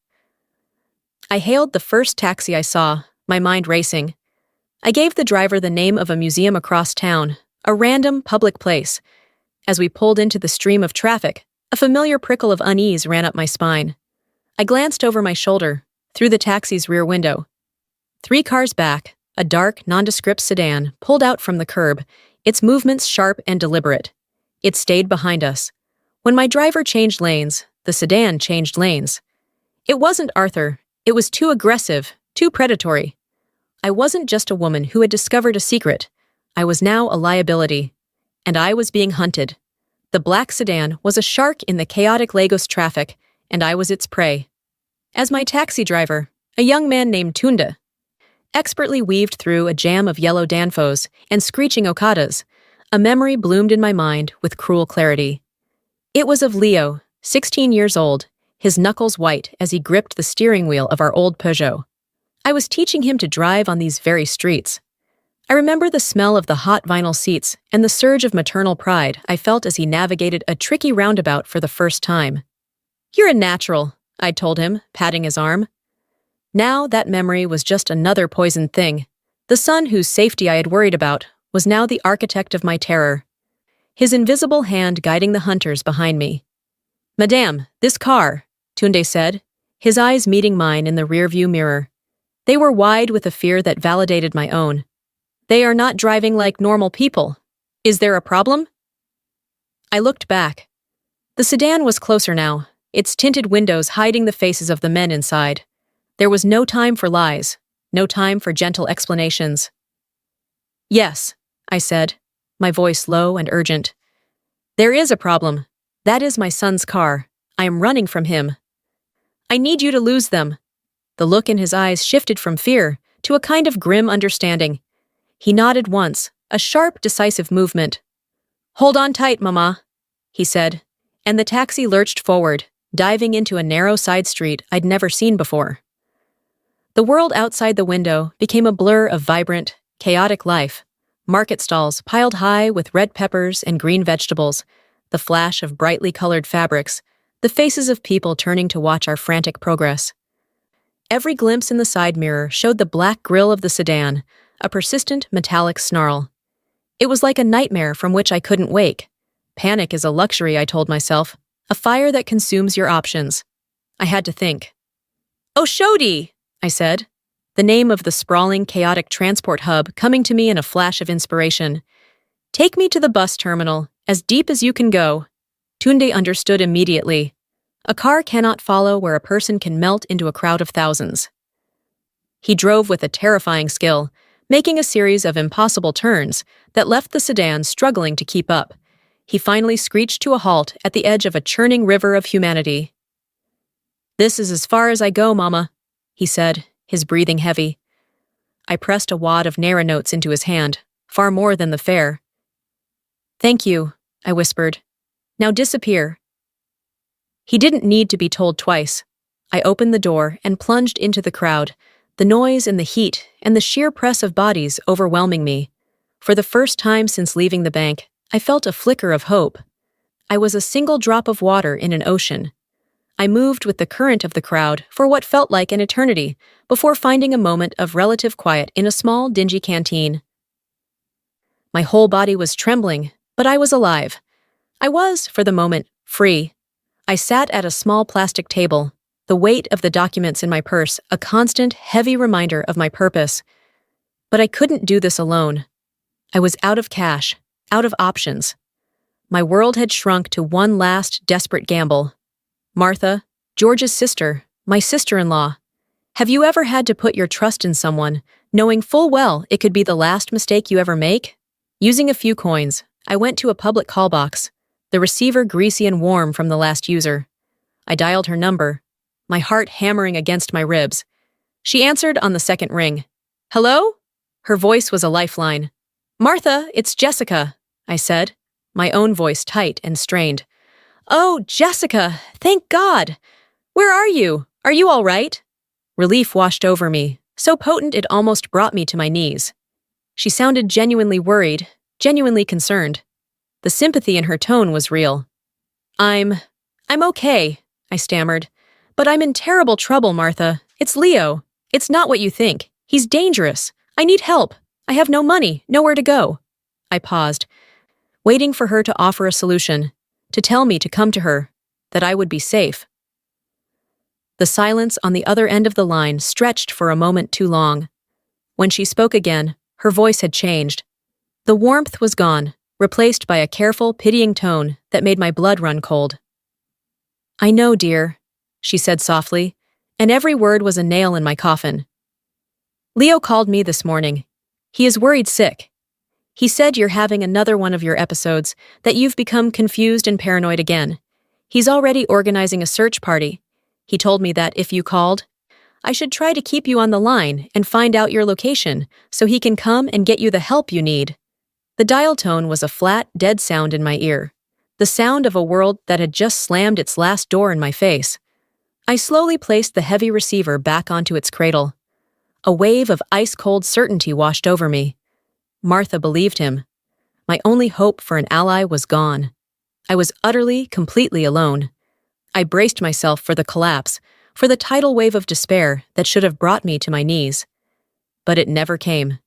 [SPEAKER 1] I hailed the first taxi I saw, my mind racing. I gave the driver the name of a museum across town, a random public place. As we pulled into the stream of traffic, a familiar prickle of unease ran up my spine. I glanced over my shoulder, through the taxi's rear window. 3 cars back, a dark, nondescript sedan pulled out from the curb, its movements sharp and deliberate. It stayed behind us. When my driver changed lanes, the sedan changed lanes. It wasn't Arthur. It was too aggressive, too predatory. I wasn't just a woman who had discovered a secret. I was now a liability. And I was being hunted. The black sedan was a shark in the chaotic Lagos traffic, and I was its prey. As my taxi driver, a young man named Tunda, expertly weaved through a jam of yellow Danfos and screeching Okadas, a memory bloomed in my mind with cruel clarity. It was of Leo, 16 years old, his knuckles white as he gripped the steering wheel of our old Peugeot. I was teaching him to drive on these very streets. I remember the smell of the hot vinyl seats and the surge of maternal pride I felt as he navigated a tricky roundabout for the first time. "You're a natural," I told him, patting his arm. Now that memory was just another poisoned thing. The son whose safety I had worried about was now the architect of my terror. His invisible hand guiding the hunters behind me. "Madame, this car," Tunde said, his eyes meeting mine in the rearview mirror. They were wide with a fear that validated my own. "They are not driving like normal people. Is there a problem?" I looked back. The sedan was closer now, its tinted windows hiding the faces of the men inside. There was no time for lies, no time for gentle explanations. "Yes," I said, my voice low and urgent. "There is a problem. That is my son's car. I am running from him. I need you to lose them." The look in his eyes shifted from fear to a kind of grim understanding. He nodded once, a sharp, decisive movement. "Hold on tight, Mama," he said, and the taxi lurched forward, diving into a narrow side street I'd never seen before. The world outside the window became a blur of vibrant, chaotic life. Market stalls piled high with red peppers and green vegetables, the flash of brightly colored fabrics, the faces of people turning to watch our frantic progress. Every glimpse in the side mirror showed the black grille of the sedan, a persistent metallic snarl. It was like a nightmare from which I couldn't wake. Panic is a luxury, I told myself, a fire that consumes your options. I had to think. "Oshodi," I said, the name of the sprawling, chaotic transport hub coming to me in a flash of inspiration. Take me to the bus terminal, as deep as you can go. Tunde understood immediately. A car cannot follow where a person can melt into a crowd of thousands. He drove with a terrifying skill, making a series of impossible turns that left the sedan struggling to keep up. He finally screeched to a halt at the edge of a churning river of humanity. "This is as far as I go, Mama," he said, his breathing heavy. I pressed a wad of Naira notes into his hand, far more than the fare. "Thank you," I whispered. "Now disappear." He didn't need to be told twice. I opened the door and plunged into the crowd, the noise and the heat and the sheer press of bodies overwhelming me. For the first time since leaving the bank, I felt a flicker of hope. I was a single drop of water in an ocean. I moved with the current of the crowd for what felt like an eternity before finding a moment of relative quiet in a small, dingy canteen. My whole body was trembling, but I was alive. I was, for the moment, free. I sat at a small plastic table, the weight of the documents in my purse a constant, heavy reminder of my purpose. But I couldn't do this alone. I was out of cash, out of options. My world had shrunk to one last, desperate gamble. Martha, George's sister, my sister-in-law. Have you ever had to put your trust in someone, knowing full well it could be the last mistake you ever make? Using a few coins, I went to a public call box, the receiver greasy and warm from the last user. I dialed her number, my heart hammering against my ribs. She answered on the second ring. "Hello?" Her voice was a lifeline. "Martha, it's Jessica," I said, my own voice tight and strained. "Oh, Jessica, thank God! Where are you? Are you all right?" Relief washed over me, so potent it almost brought me to my knees. She sounded genuinely worried, genuinely concerned. The sympathy in her tone was real. I'm okay," I stammered. "But I'm in terrible trouble, Martha. It's Leo. It's not what you think. He's dangerous. I need help. I have no money, nowhere to go." I paused, waiting for her to offer a solution, to tell me to come to her, that I would be safe. The silence on the other end of the line stretched for a moment too long. When she spoke again, her voice had changed. The warmth was gone, replaced by a careful, pitying tone that made my blood run cold. "I know, dear," she said softly, and every word was a nail in my coffin. "Leo called me this morning. He is worried sick. He said you're having another one of your episodes, that you've become confused and paranoid again. He's already organizing a search party. He told me that if you called, I should try to keep you on the line and find out your location so he can come and get you the help you need." The dial tone was a flat, dead sound in my ear, the sound of a world that had just slammed its last door in my face. I slowly placed the heavy receiver back onto its cradle. A wave of ice-cold certainty washed over me. Martha believed him. My only hope for an ally was gone. I was utterly, completely alone. I braced myself for the collapse, for the tidal wave of despair that should have brought me to my knees. But it never came.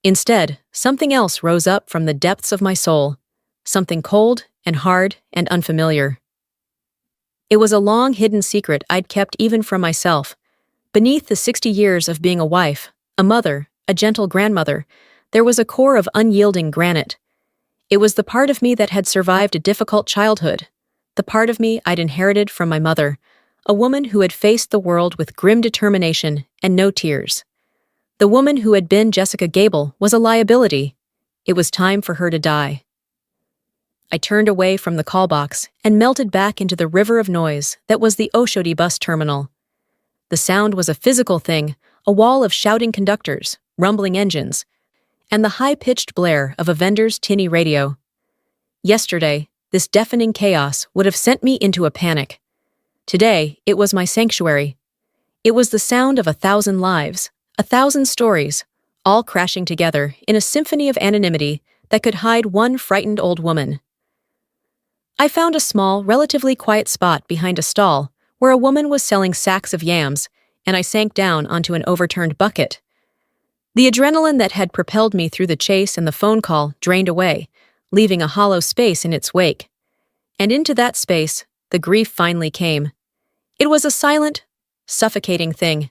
[SPEAKER 1] Instead, something else rose up from the depths of my soul, something cold and hard and unfamiliar. It was a long-hidden secret I'd kept even from myself. Beneath the 60 years of being a wife, a mother, a gentle grandmother, there was a core of unyielding granite. It was the part of me that had survived a difficult childhood, the part of me I'd inherited from my mother, a woman who had faced the world with grim determination and no tears. The woman who had been Jessica Gable was a liability. It was time for her to die. I turned away from the call box and melted back into the river of noise that was the Oshodi bus terminal. The sound was a physical thing, a wall of shouting conductors, rumbling engines, and the high-pitched blare of a vendor's tinny radio. Yesterday, this deafening chaos would have sent me into a panic. Today, it was my sanctuary. It was the sound of 1,000 lives, 1,000 stories, all crashing together in a symphony of anonymity that could hide one frightened old woman. I found a small, relatively quiet spot behind a stall where a woman was selling sacks of yams, and I sank down onto an overturned bucket. The adrenaline that had propelled me through the chase and the phone call drained away, leaving a hollow space in its wake. And into that space, the grief finally came. It was a silent, suffocating thing.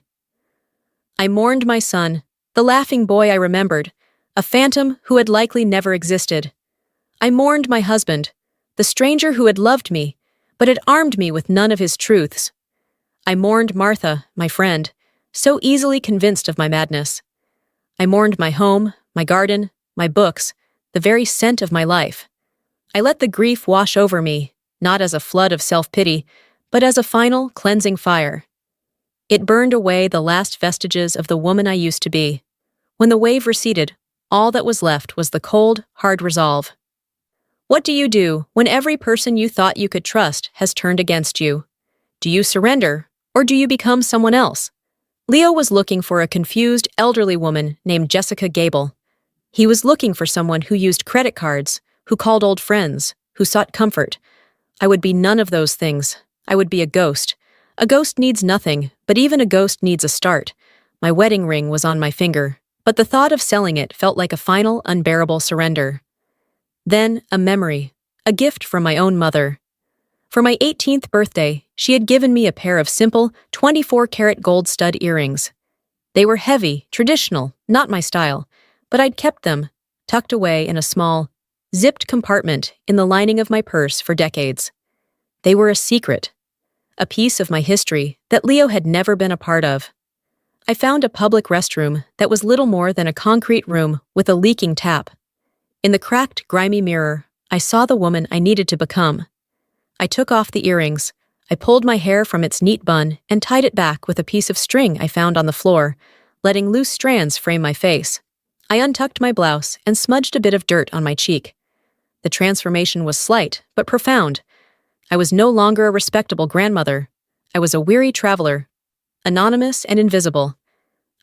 [SPEAKER 1] I mourned my son, the laughing boy I remembered, a phantom who had likely never existed. I mourned my husband, the stranger who had loved me, but had armed me with none of his truths. I mourned Martha, my friend, so easily convinced of my madness. I mourned my home, my garden, my books, the very scent of my life. I let the grief wash over me, not as a flood of self-pity, but as a final, cleansing fire. It burned away the last vestiges of the woman I used to be. When the wave receded, all that was left was the cold, hard resolve. What do you do when every person you thought you could trust has turned against you? Do you surrender, or do you become someone else? Leo was looking for a confused, elderly woman named Jessica Gable. He was looking for someone who used credit cards, who called old friends, who sought comfort. I would be none of those things. I would be a ghost. A ghost needs nothing, but even a ghost needs a start. My wedding ring was on my finger, but the thought of selling it felt like a final, unbearable surrender. Then, a memory, a gift from my own mother. For my 18th birthday, she had given me a pair of simple, 24-karat gold stud earrings. They were heavy, traditional, not my style, but I'd kept them, tucked away in a small, zipped compartment in the lining of my purse for decades. They were a secret, a piece of my history that Leo had never been a part of. I found a public restroom that was little more than a concrete room with a leaking tap. In the cracked, grimy mirror, I saw the woman I needed to become. I took off the earrings. I pulled my hair from its neat bun and tied it back with a piece of string I found on the floor, letting loose strands frame my face. I untucked my blouse and smudged a bit of dirt on my cheek. The transformation was slight, but profound. I was no longer a respectable grandmother. I was a weary traveler, anonymous and invisible.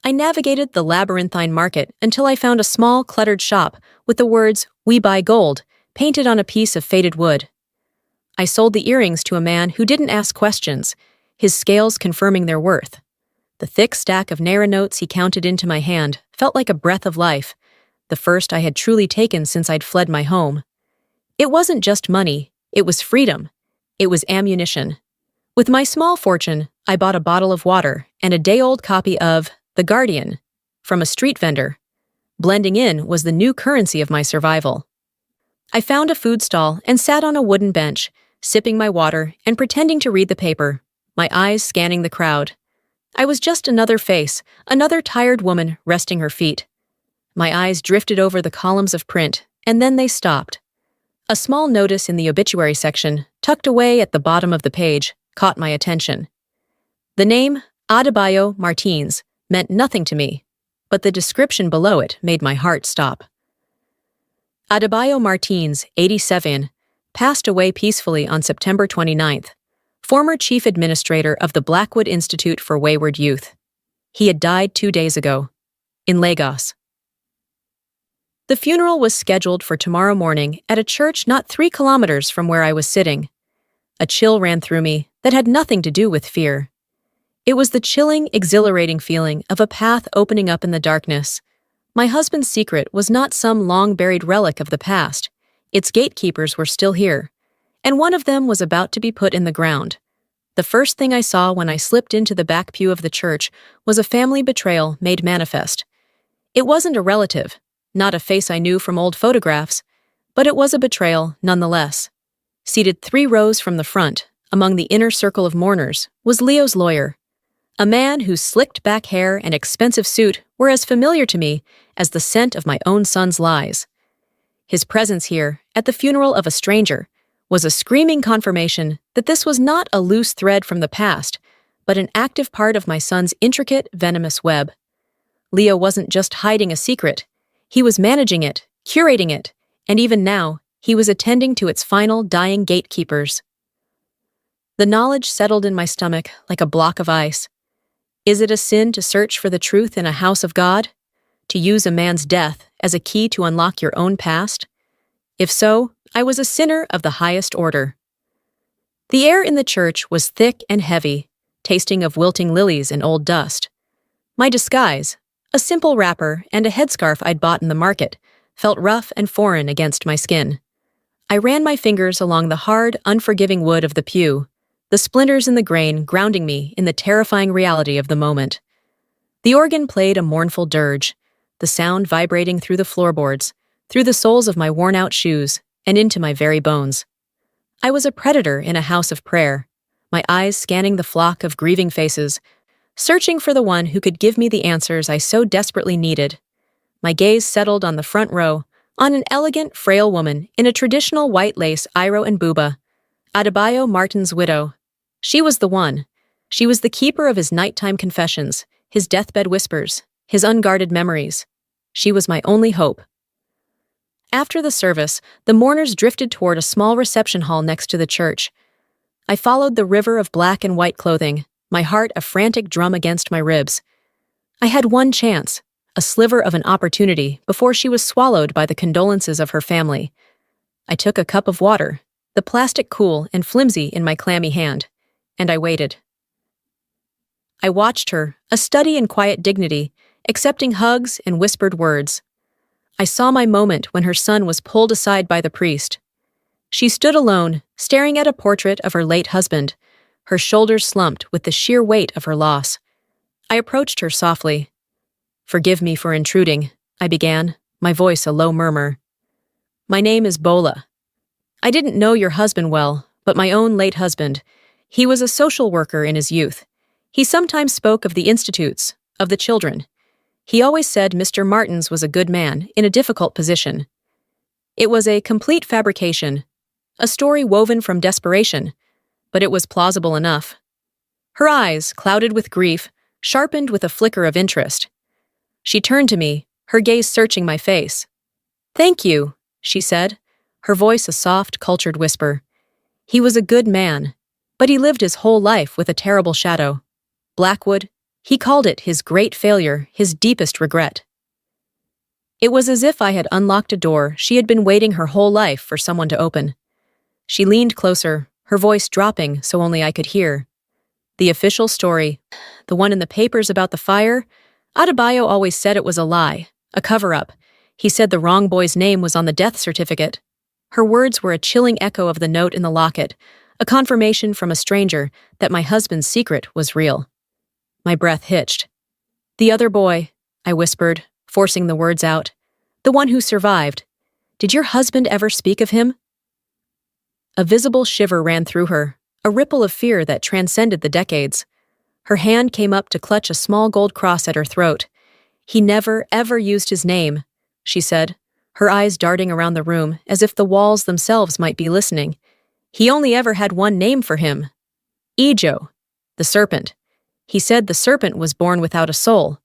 [SPEAKER 1] I navigated the labyrinthine market until I found a small, cluttered shop with the words, "We buy gold," painted on a piece of faded wood. I sold the earrings to a man who didn't ask questions, his scales confirming their worth. The thick stack of Naira notes he counted into my hand felt like a breath of life, the first I had truly taken since I'd fled my home. It wasn't just money, it was freedom. It was ammunition. With my small fortune, I bought a bottle of water and a day-old copy of The Guardian from a street vendor. Blending in was the new currency of my survival. I found a food stall and sat on a wooden bench, sipping my water and pretending to read the paper, my eyes scanning the crowd. I was just another face, another tired woman resting her feet. My eyes drifted over the columns of print, and then they stopped. A small notice in the obituary section, tucked away at the bottom of the page, caught my attention. The name, Adebayo Martins, meant nothing to me, but the description below it made my heart stop. Adebayo Martins, 87, passed away peacefully on September 29th, former chief administrator of the Blackwood Institute for Wayward Youth. He had died 2 days ago, in Lagos. The funeral was scheduled for tomorrow morning at a church not 3 kilometers from where I was sitting. A chill ran through me that had nothing to do with fear. It was the chilling, exhilarating feeling of a path opening up in the darkness. My husband's secret was not some long-buried relic of the past. Its gatekeepers were still here, and one of them was about to be put in the ground. The first thing I saw when I slipped into the back pew of the church was a family betrayal made manifest. It wasn't a relative, not a face I knew from old photographs, but it was a betrayal nonetheless. Seated 3 rows from the front, among the inner circle of mourners, was Leo's lawyer, a man whose slicked back hair and expensive suit were as familiar to me as the scent of my own son's lies. His presence here, at the funeral of a stranger, was a screaming confirmation that this was not a loose thread from the past, but an active part of my son's intricate, venomous web. Leo wasn't just hiding a secret. He was managing it, curating it, and even now, he was attending to its final dying gatekeepers. The knowledge settled in my stomach like a block of ice. Is it a sin to search for the truth in a house of God? To use a man's death as a key to unlock your own past? If so, I was a sinner of the highest order. The air in the church was thick and heavy, tasting of wilting lilies and old dust. My disguise, a simple wrapper and a headscarf I'd bought in the market, felt rough and foreign against my skin. I ran my fingers along the hard, unforgiving wood of the pew, the splinters in the grain grounding me in the terrifying reality of the moment. The organ played a mournful dirge, the sound vibrating through the floorboards, through the soles of my worn-out shoes, and into my very bones. I was a predator in a house of prayer, my eyes scanning the flock of grieving faces, searching for the one who could give me the answers I so desperately needed. My gaze settled on the front row, on an elegant, frail woman in a traditional white lace iro and buba, Adebayo Martin's widow. She was the one. She was the keeper of his nighttime confessions, his deathbed whispers, his unguarded memories. She was my only hope. After the service, the mourners drifted toward a small reception hall next to the church. I followed the river of black and white clothing, my heart a frantic drum against my ribs. I had one chance, a sliver of an opportunity, before she was swallowed by the condolences of her family. I took a cup of water, the plastic cool and flimsy in my clammy hand, and I waited. I watched her, a study in quiet dignity, accepting hugs and whispered words. I saw my moment when her son was pulled aside by the priest. She stood alone, staring at a portrait of her late husband, her shoulders slumped with the sheer weight of her loss. I approached her softly. "Forgive me for intruding," I began, my voice a low murmur. "My name is Bola. I didn't know your husband well, but my own late husband. He was a social worker in his youth. He sometimes spoke of the institutes, of the children. He always said Mr. Martins was a good man in a difficult position. It was a complete fabrication, a story woven from desperation, but it was plausible enough." Her eyes, clouded with grief, sharpened with a flicker of interest. She turned to me, her gaze searching my face. "Thank you," she said, her voice a soft, cultured whisper. "He was a good man, but he lived his whole life with a terrible shadow. Blackwood, he called it his great failure, his deepest regret." It was as if I had unlocked a door she had been waiting her whole life for someone to open. She leaned closer, her voice dropping so only I could hear. "The official story, the one in the papers about the fire, Adebayo always said it was a lie, a cover-up. He said the wrong boy's name was on the death certificate." Her words were a chilling echo of the note in the locket, a confirmation from a stranger that my husband's secret was real. My breath hitched. "The other boy," I whispered, forcing the words out. "The one who survived. Did your husband ever speak of him?" A visible shiver ran through her, a ripple of fear that transcended the decades. Her hand came up to clutch a small gold cross at her throat. "He never, ever used his name," she said, her eyes darting around the room as if the walls themselves might be listening. "He only ever had one name for him. Ijo, the serpent. He said the serpent was born without a soul,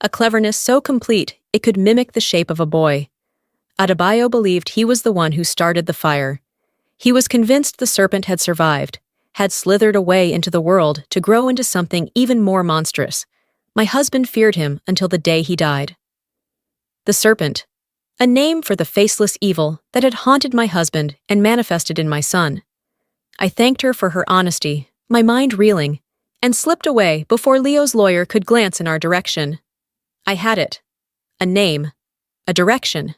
[SPEAKER 1] a cleverness so complete it could mimic the shape of a boy. Adebayo believed he was the one who started the fire. He was convinced the serpent had survived, had slithered away into the world to grow into something even more monstrous. My husband feared him until the day he died." The serpent, a name for the faceless evil that had haunted my husband and manifested in my son. I thanked her for her honesty, my mind reeling, and slipped away before Leo's lawyer could glance in our direction. I had it. A name. A direction.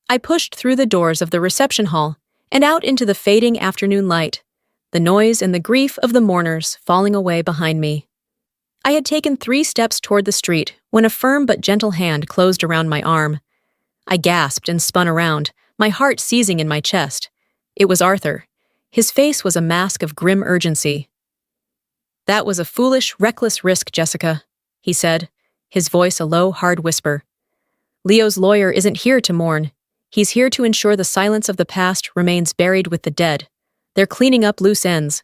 [SPEAKER 1] I pushed through the doors of the reception hall and out into the fading afternoon light, the noise and the grief of the mourners falling away behind me. I had taken 3 steps toward the street when a firm but gentle hand closed around my arm. I gasped and spun around, my heart seizing in my chest. It was Arthur. His face was a mask of grim urgency. "That was a foolish, reckless risk, Jessica," he said, his voice a low, hard whisper. "Leo's lawyer isn't here to mourn. He's here to ensure the silence of the past remains buried with the dead. They're cleaning up loose ends."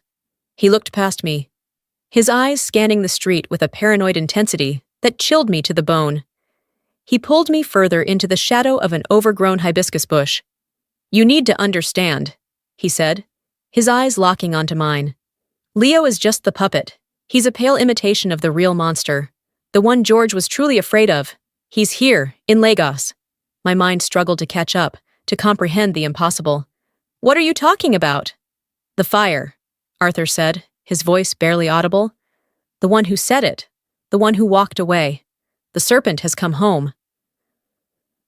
[SPEAKER 1] He looked past me, his eyes scanning the street with a paranoid intensity that chilled me to the bone. He pulled me further into the shadow of an overgrown hibiscus bush. "You need to understand," he said, his eyes locking onto mine. "Leo is just the puppet. He's a pale imitation of the real monster, the one George was truly afraid of. He's here, in Lagos." My mind struggled to catch up, to comprehend the impossible. "What are you talking about?" "The fire," Arthur said, his voice barely audible. "The one who said it, the one who walked away. The serpent has come home."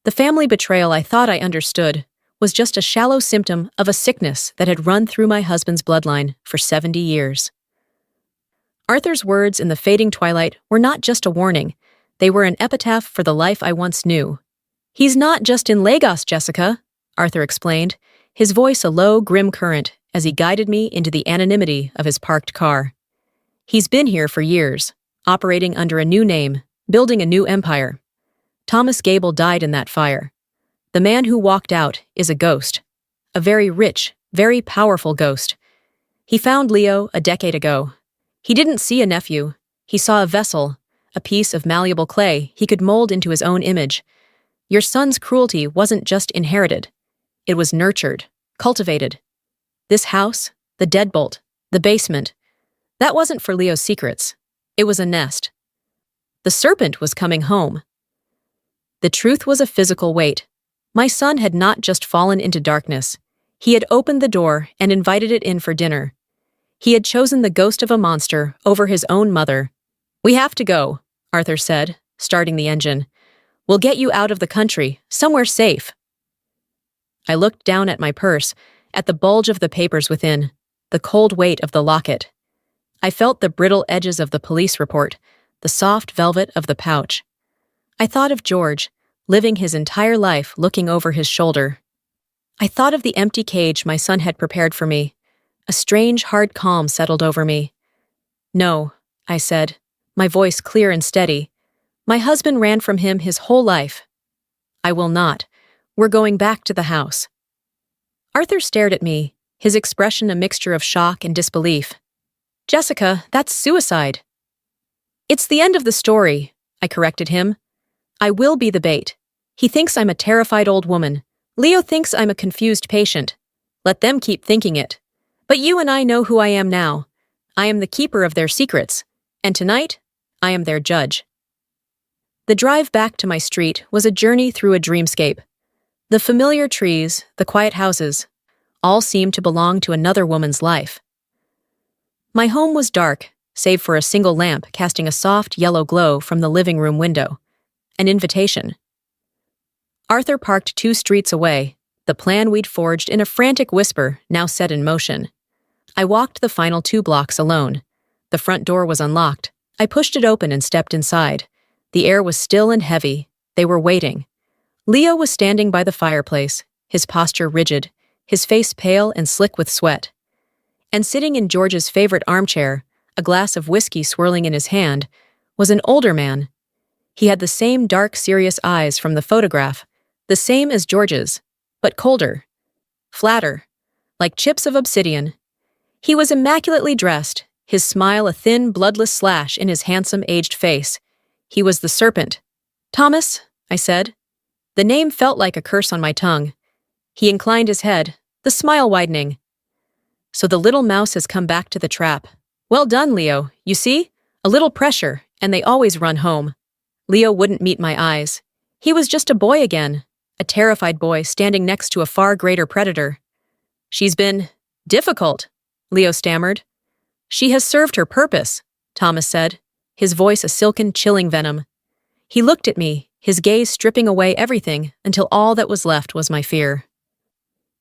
[SPEAKER 1] The family betrayal I thought I understood was just a shallow symptom of a sickness that had run through my husband's bloodline for 70 years. Arthur's words in the fading twilight were not just a warning, they were an epitaph for the life I once knew. "He's not just in Lagos, Jessica," Arthur explained, his voice a low, grim current as he guided me into the anonymity of his parked car. He's been here for years, operating under a new name, building a new empire. Thomas Gable died in that fire. The man who walked out is a ghost. A very rich, very powerful ghost. He found Leo a decade ago. He didn't see a nephew. He saw a vessel, a piece of malleable clay he could mold into his own image. Your son's cruelty wasn't just inherited. It was nurtured, cultivated. This house, the deadbolt, the basement, that wasn't for Leo's secrets. It was a nest. The serpent was coming home. The truth was a physical weight. My son had not just fallen into darkness. He had opened the door and invited it in for dinner. He had chosen the ghost of a monster over his own mother. "We have to go," Arthur said, starting the engine. "We'll get you out of the country, somewhere safe." I looked down at my purse, at the bulge of the papers within, the cold weight of the locket. I felt the brittle edges of the police report, the soft velvet of the pouch. I thought of George, living his entire life looking over his shoulder. I thought of the empty cage my son had prepared for me. A strange, hard calm settled over me. "No," I said, my voice clear and steady. "My husband ran from him his whole life. I will not. We're going back to the house." Arthur stared at me, his expression a mixture of shock and disbelief. "Jessica, that's suicide." "It's the end of the story," I corrected him. "I will be the bait. He thinks I'm a terrified old woman. Leo thinks I'm a confused patient. Let them keep thinking it. But you and I know who I am now. I am the keeper of their secrets, and tonight, I am their judge." The drive back to my street was a journey through a dreamscape. The familiar trees, the quiet houses, all seemed to belong to another woman's life. My home was dark, save for a single lamp casting a soft yellow glow from the living room window. An invitation. Arthur parked 2 streets away, the plan we'd forged in a frantic whisper now set in motion. I walked the final 2 blocks alone. The front door was unlocked. I pushed it open and stepped inside. The air was still and heavy. They were waiting. Leo was standing by the fireplace, his posture rigid, his face pale and slick with sweat. And sitting in George's favorite armchair, a glass of whiskey swirling in his hand, was an older man. He had the same dark, serious eyes from the photograph, the same as George's, but colder, flatter, like chips of obsidian. He was immaculately dressed, his smile a thin, bloodless slash in his handsome, aged face. He was the serpent. "Thomas," I said. The name felt like a curse on my tongue. He inclined his head, the smile widening. "So the little mouse has come back to the trap. Well done, Leo. You see? A little pressure, and they always run home." Leo wouldn't meet my eyes. He was just a boy again, a terrified boy standing next to a far greater predator. "She's been difficult," Leo stammered. "She has served her purpose," Thomas said, his voice a silken, chilling venom. He looked at me, his gaze stripping away everything until all that was left was my fear.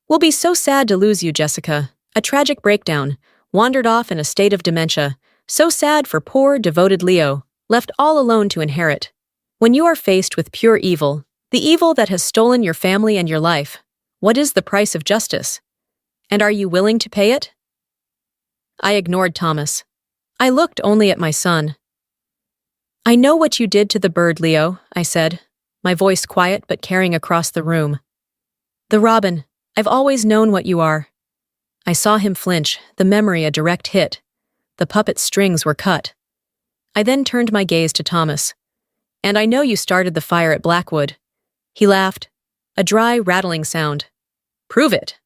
[SPEAKER 1] "We'll be so sad to lose you, Jessica." A tragic breakdown, wandered off in a state of dementia, so sad for poor, devoted Leo, left all alone to inherit. When you are faced with pure evil, the evil that has stolen your family and your life, what is the price of justice? And are you willing to pay it? I ignored Thomas. I looked only at my son. "I know what you did to the bird, Leo," I said, my voice quiet but carrying across the room. "The robin, I've always known what you are." I saw him flinch, the memory a direct hit. The puppet strings were cut. I then turned my gaze to Thomas. "And I know you started the fire at Blackwood." He laughed, a dry, rattling sound. "Prove it."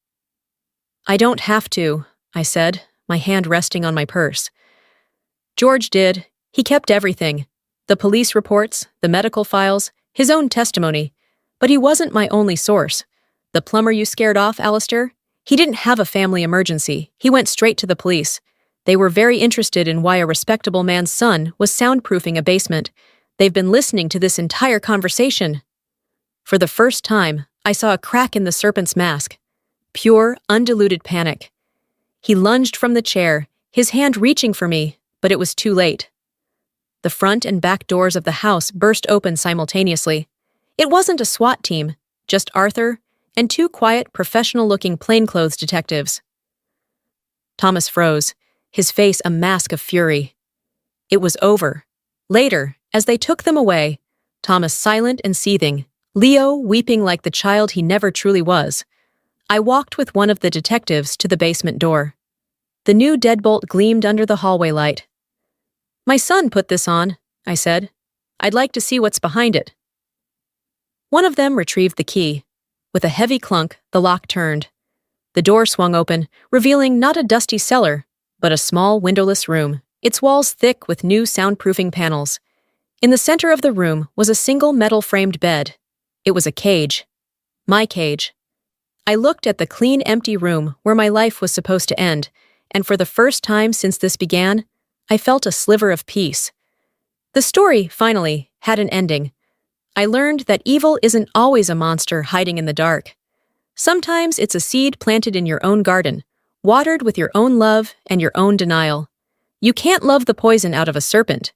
[SPEAKER 1] "I don't have to," I said, my hand resting on my purse. "George did. He kept everything. The police reports, the medical files, his own testimony. But he wasn't my only source. The plumber you scared off, Alistair? He didn't have a family emergency. He went straight to the police. They were very interested in why a respectable man's son was soundproofing a basement. They've been listening to this entire conversation." For the first time, I saw a crack in the serpent's mask. Pure, undiluted panic. He lunged from the chair, his hand reaching for me, but it was too late. The front and back doors of the house burst open simultaneously. It wasn't a SWAT team, just Arthur, and two quiet, professional-looking plainclothes detectives. Thomas froze, his face a mask of fury. It was over. Later, as they took them away, Thomas silent and seething, Leo weeping like the child he never truly was, I walked with one of the detectives to the basement door. The new deadbolt gleamed under the hallway light. "My son put this on," I said. "I'd like to see what's behind it." One of them retrieved the key. With a heavy clunk, the lock turned. The door swung open, revealing not a dusty cellar, but a small windowless room, its walls thick with new soundproofing panels. In the center of the room was a single metal-framed bed. It was a cage. My cage. I looked at the clean, empty room where my life was supposed to end, and for the first time since this began, I felt a sliver of peace. The story, finally, had an ending. I learned that evil isn't always a monster hiding in the dark. Sometimes it's a seed planted in your own garden, watered with your own love and your own denial. You can't love the poison out of a serpent.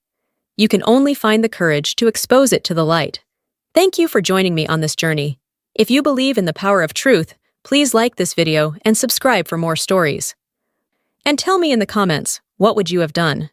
[SPEAKER 1] You can only find the courage to expose it to the light. Thank you for joining me on this journey. If you believe in the power of truth, please like this video and subscribe for more stories. And tell me in the comments, what would you have done?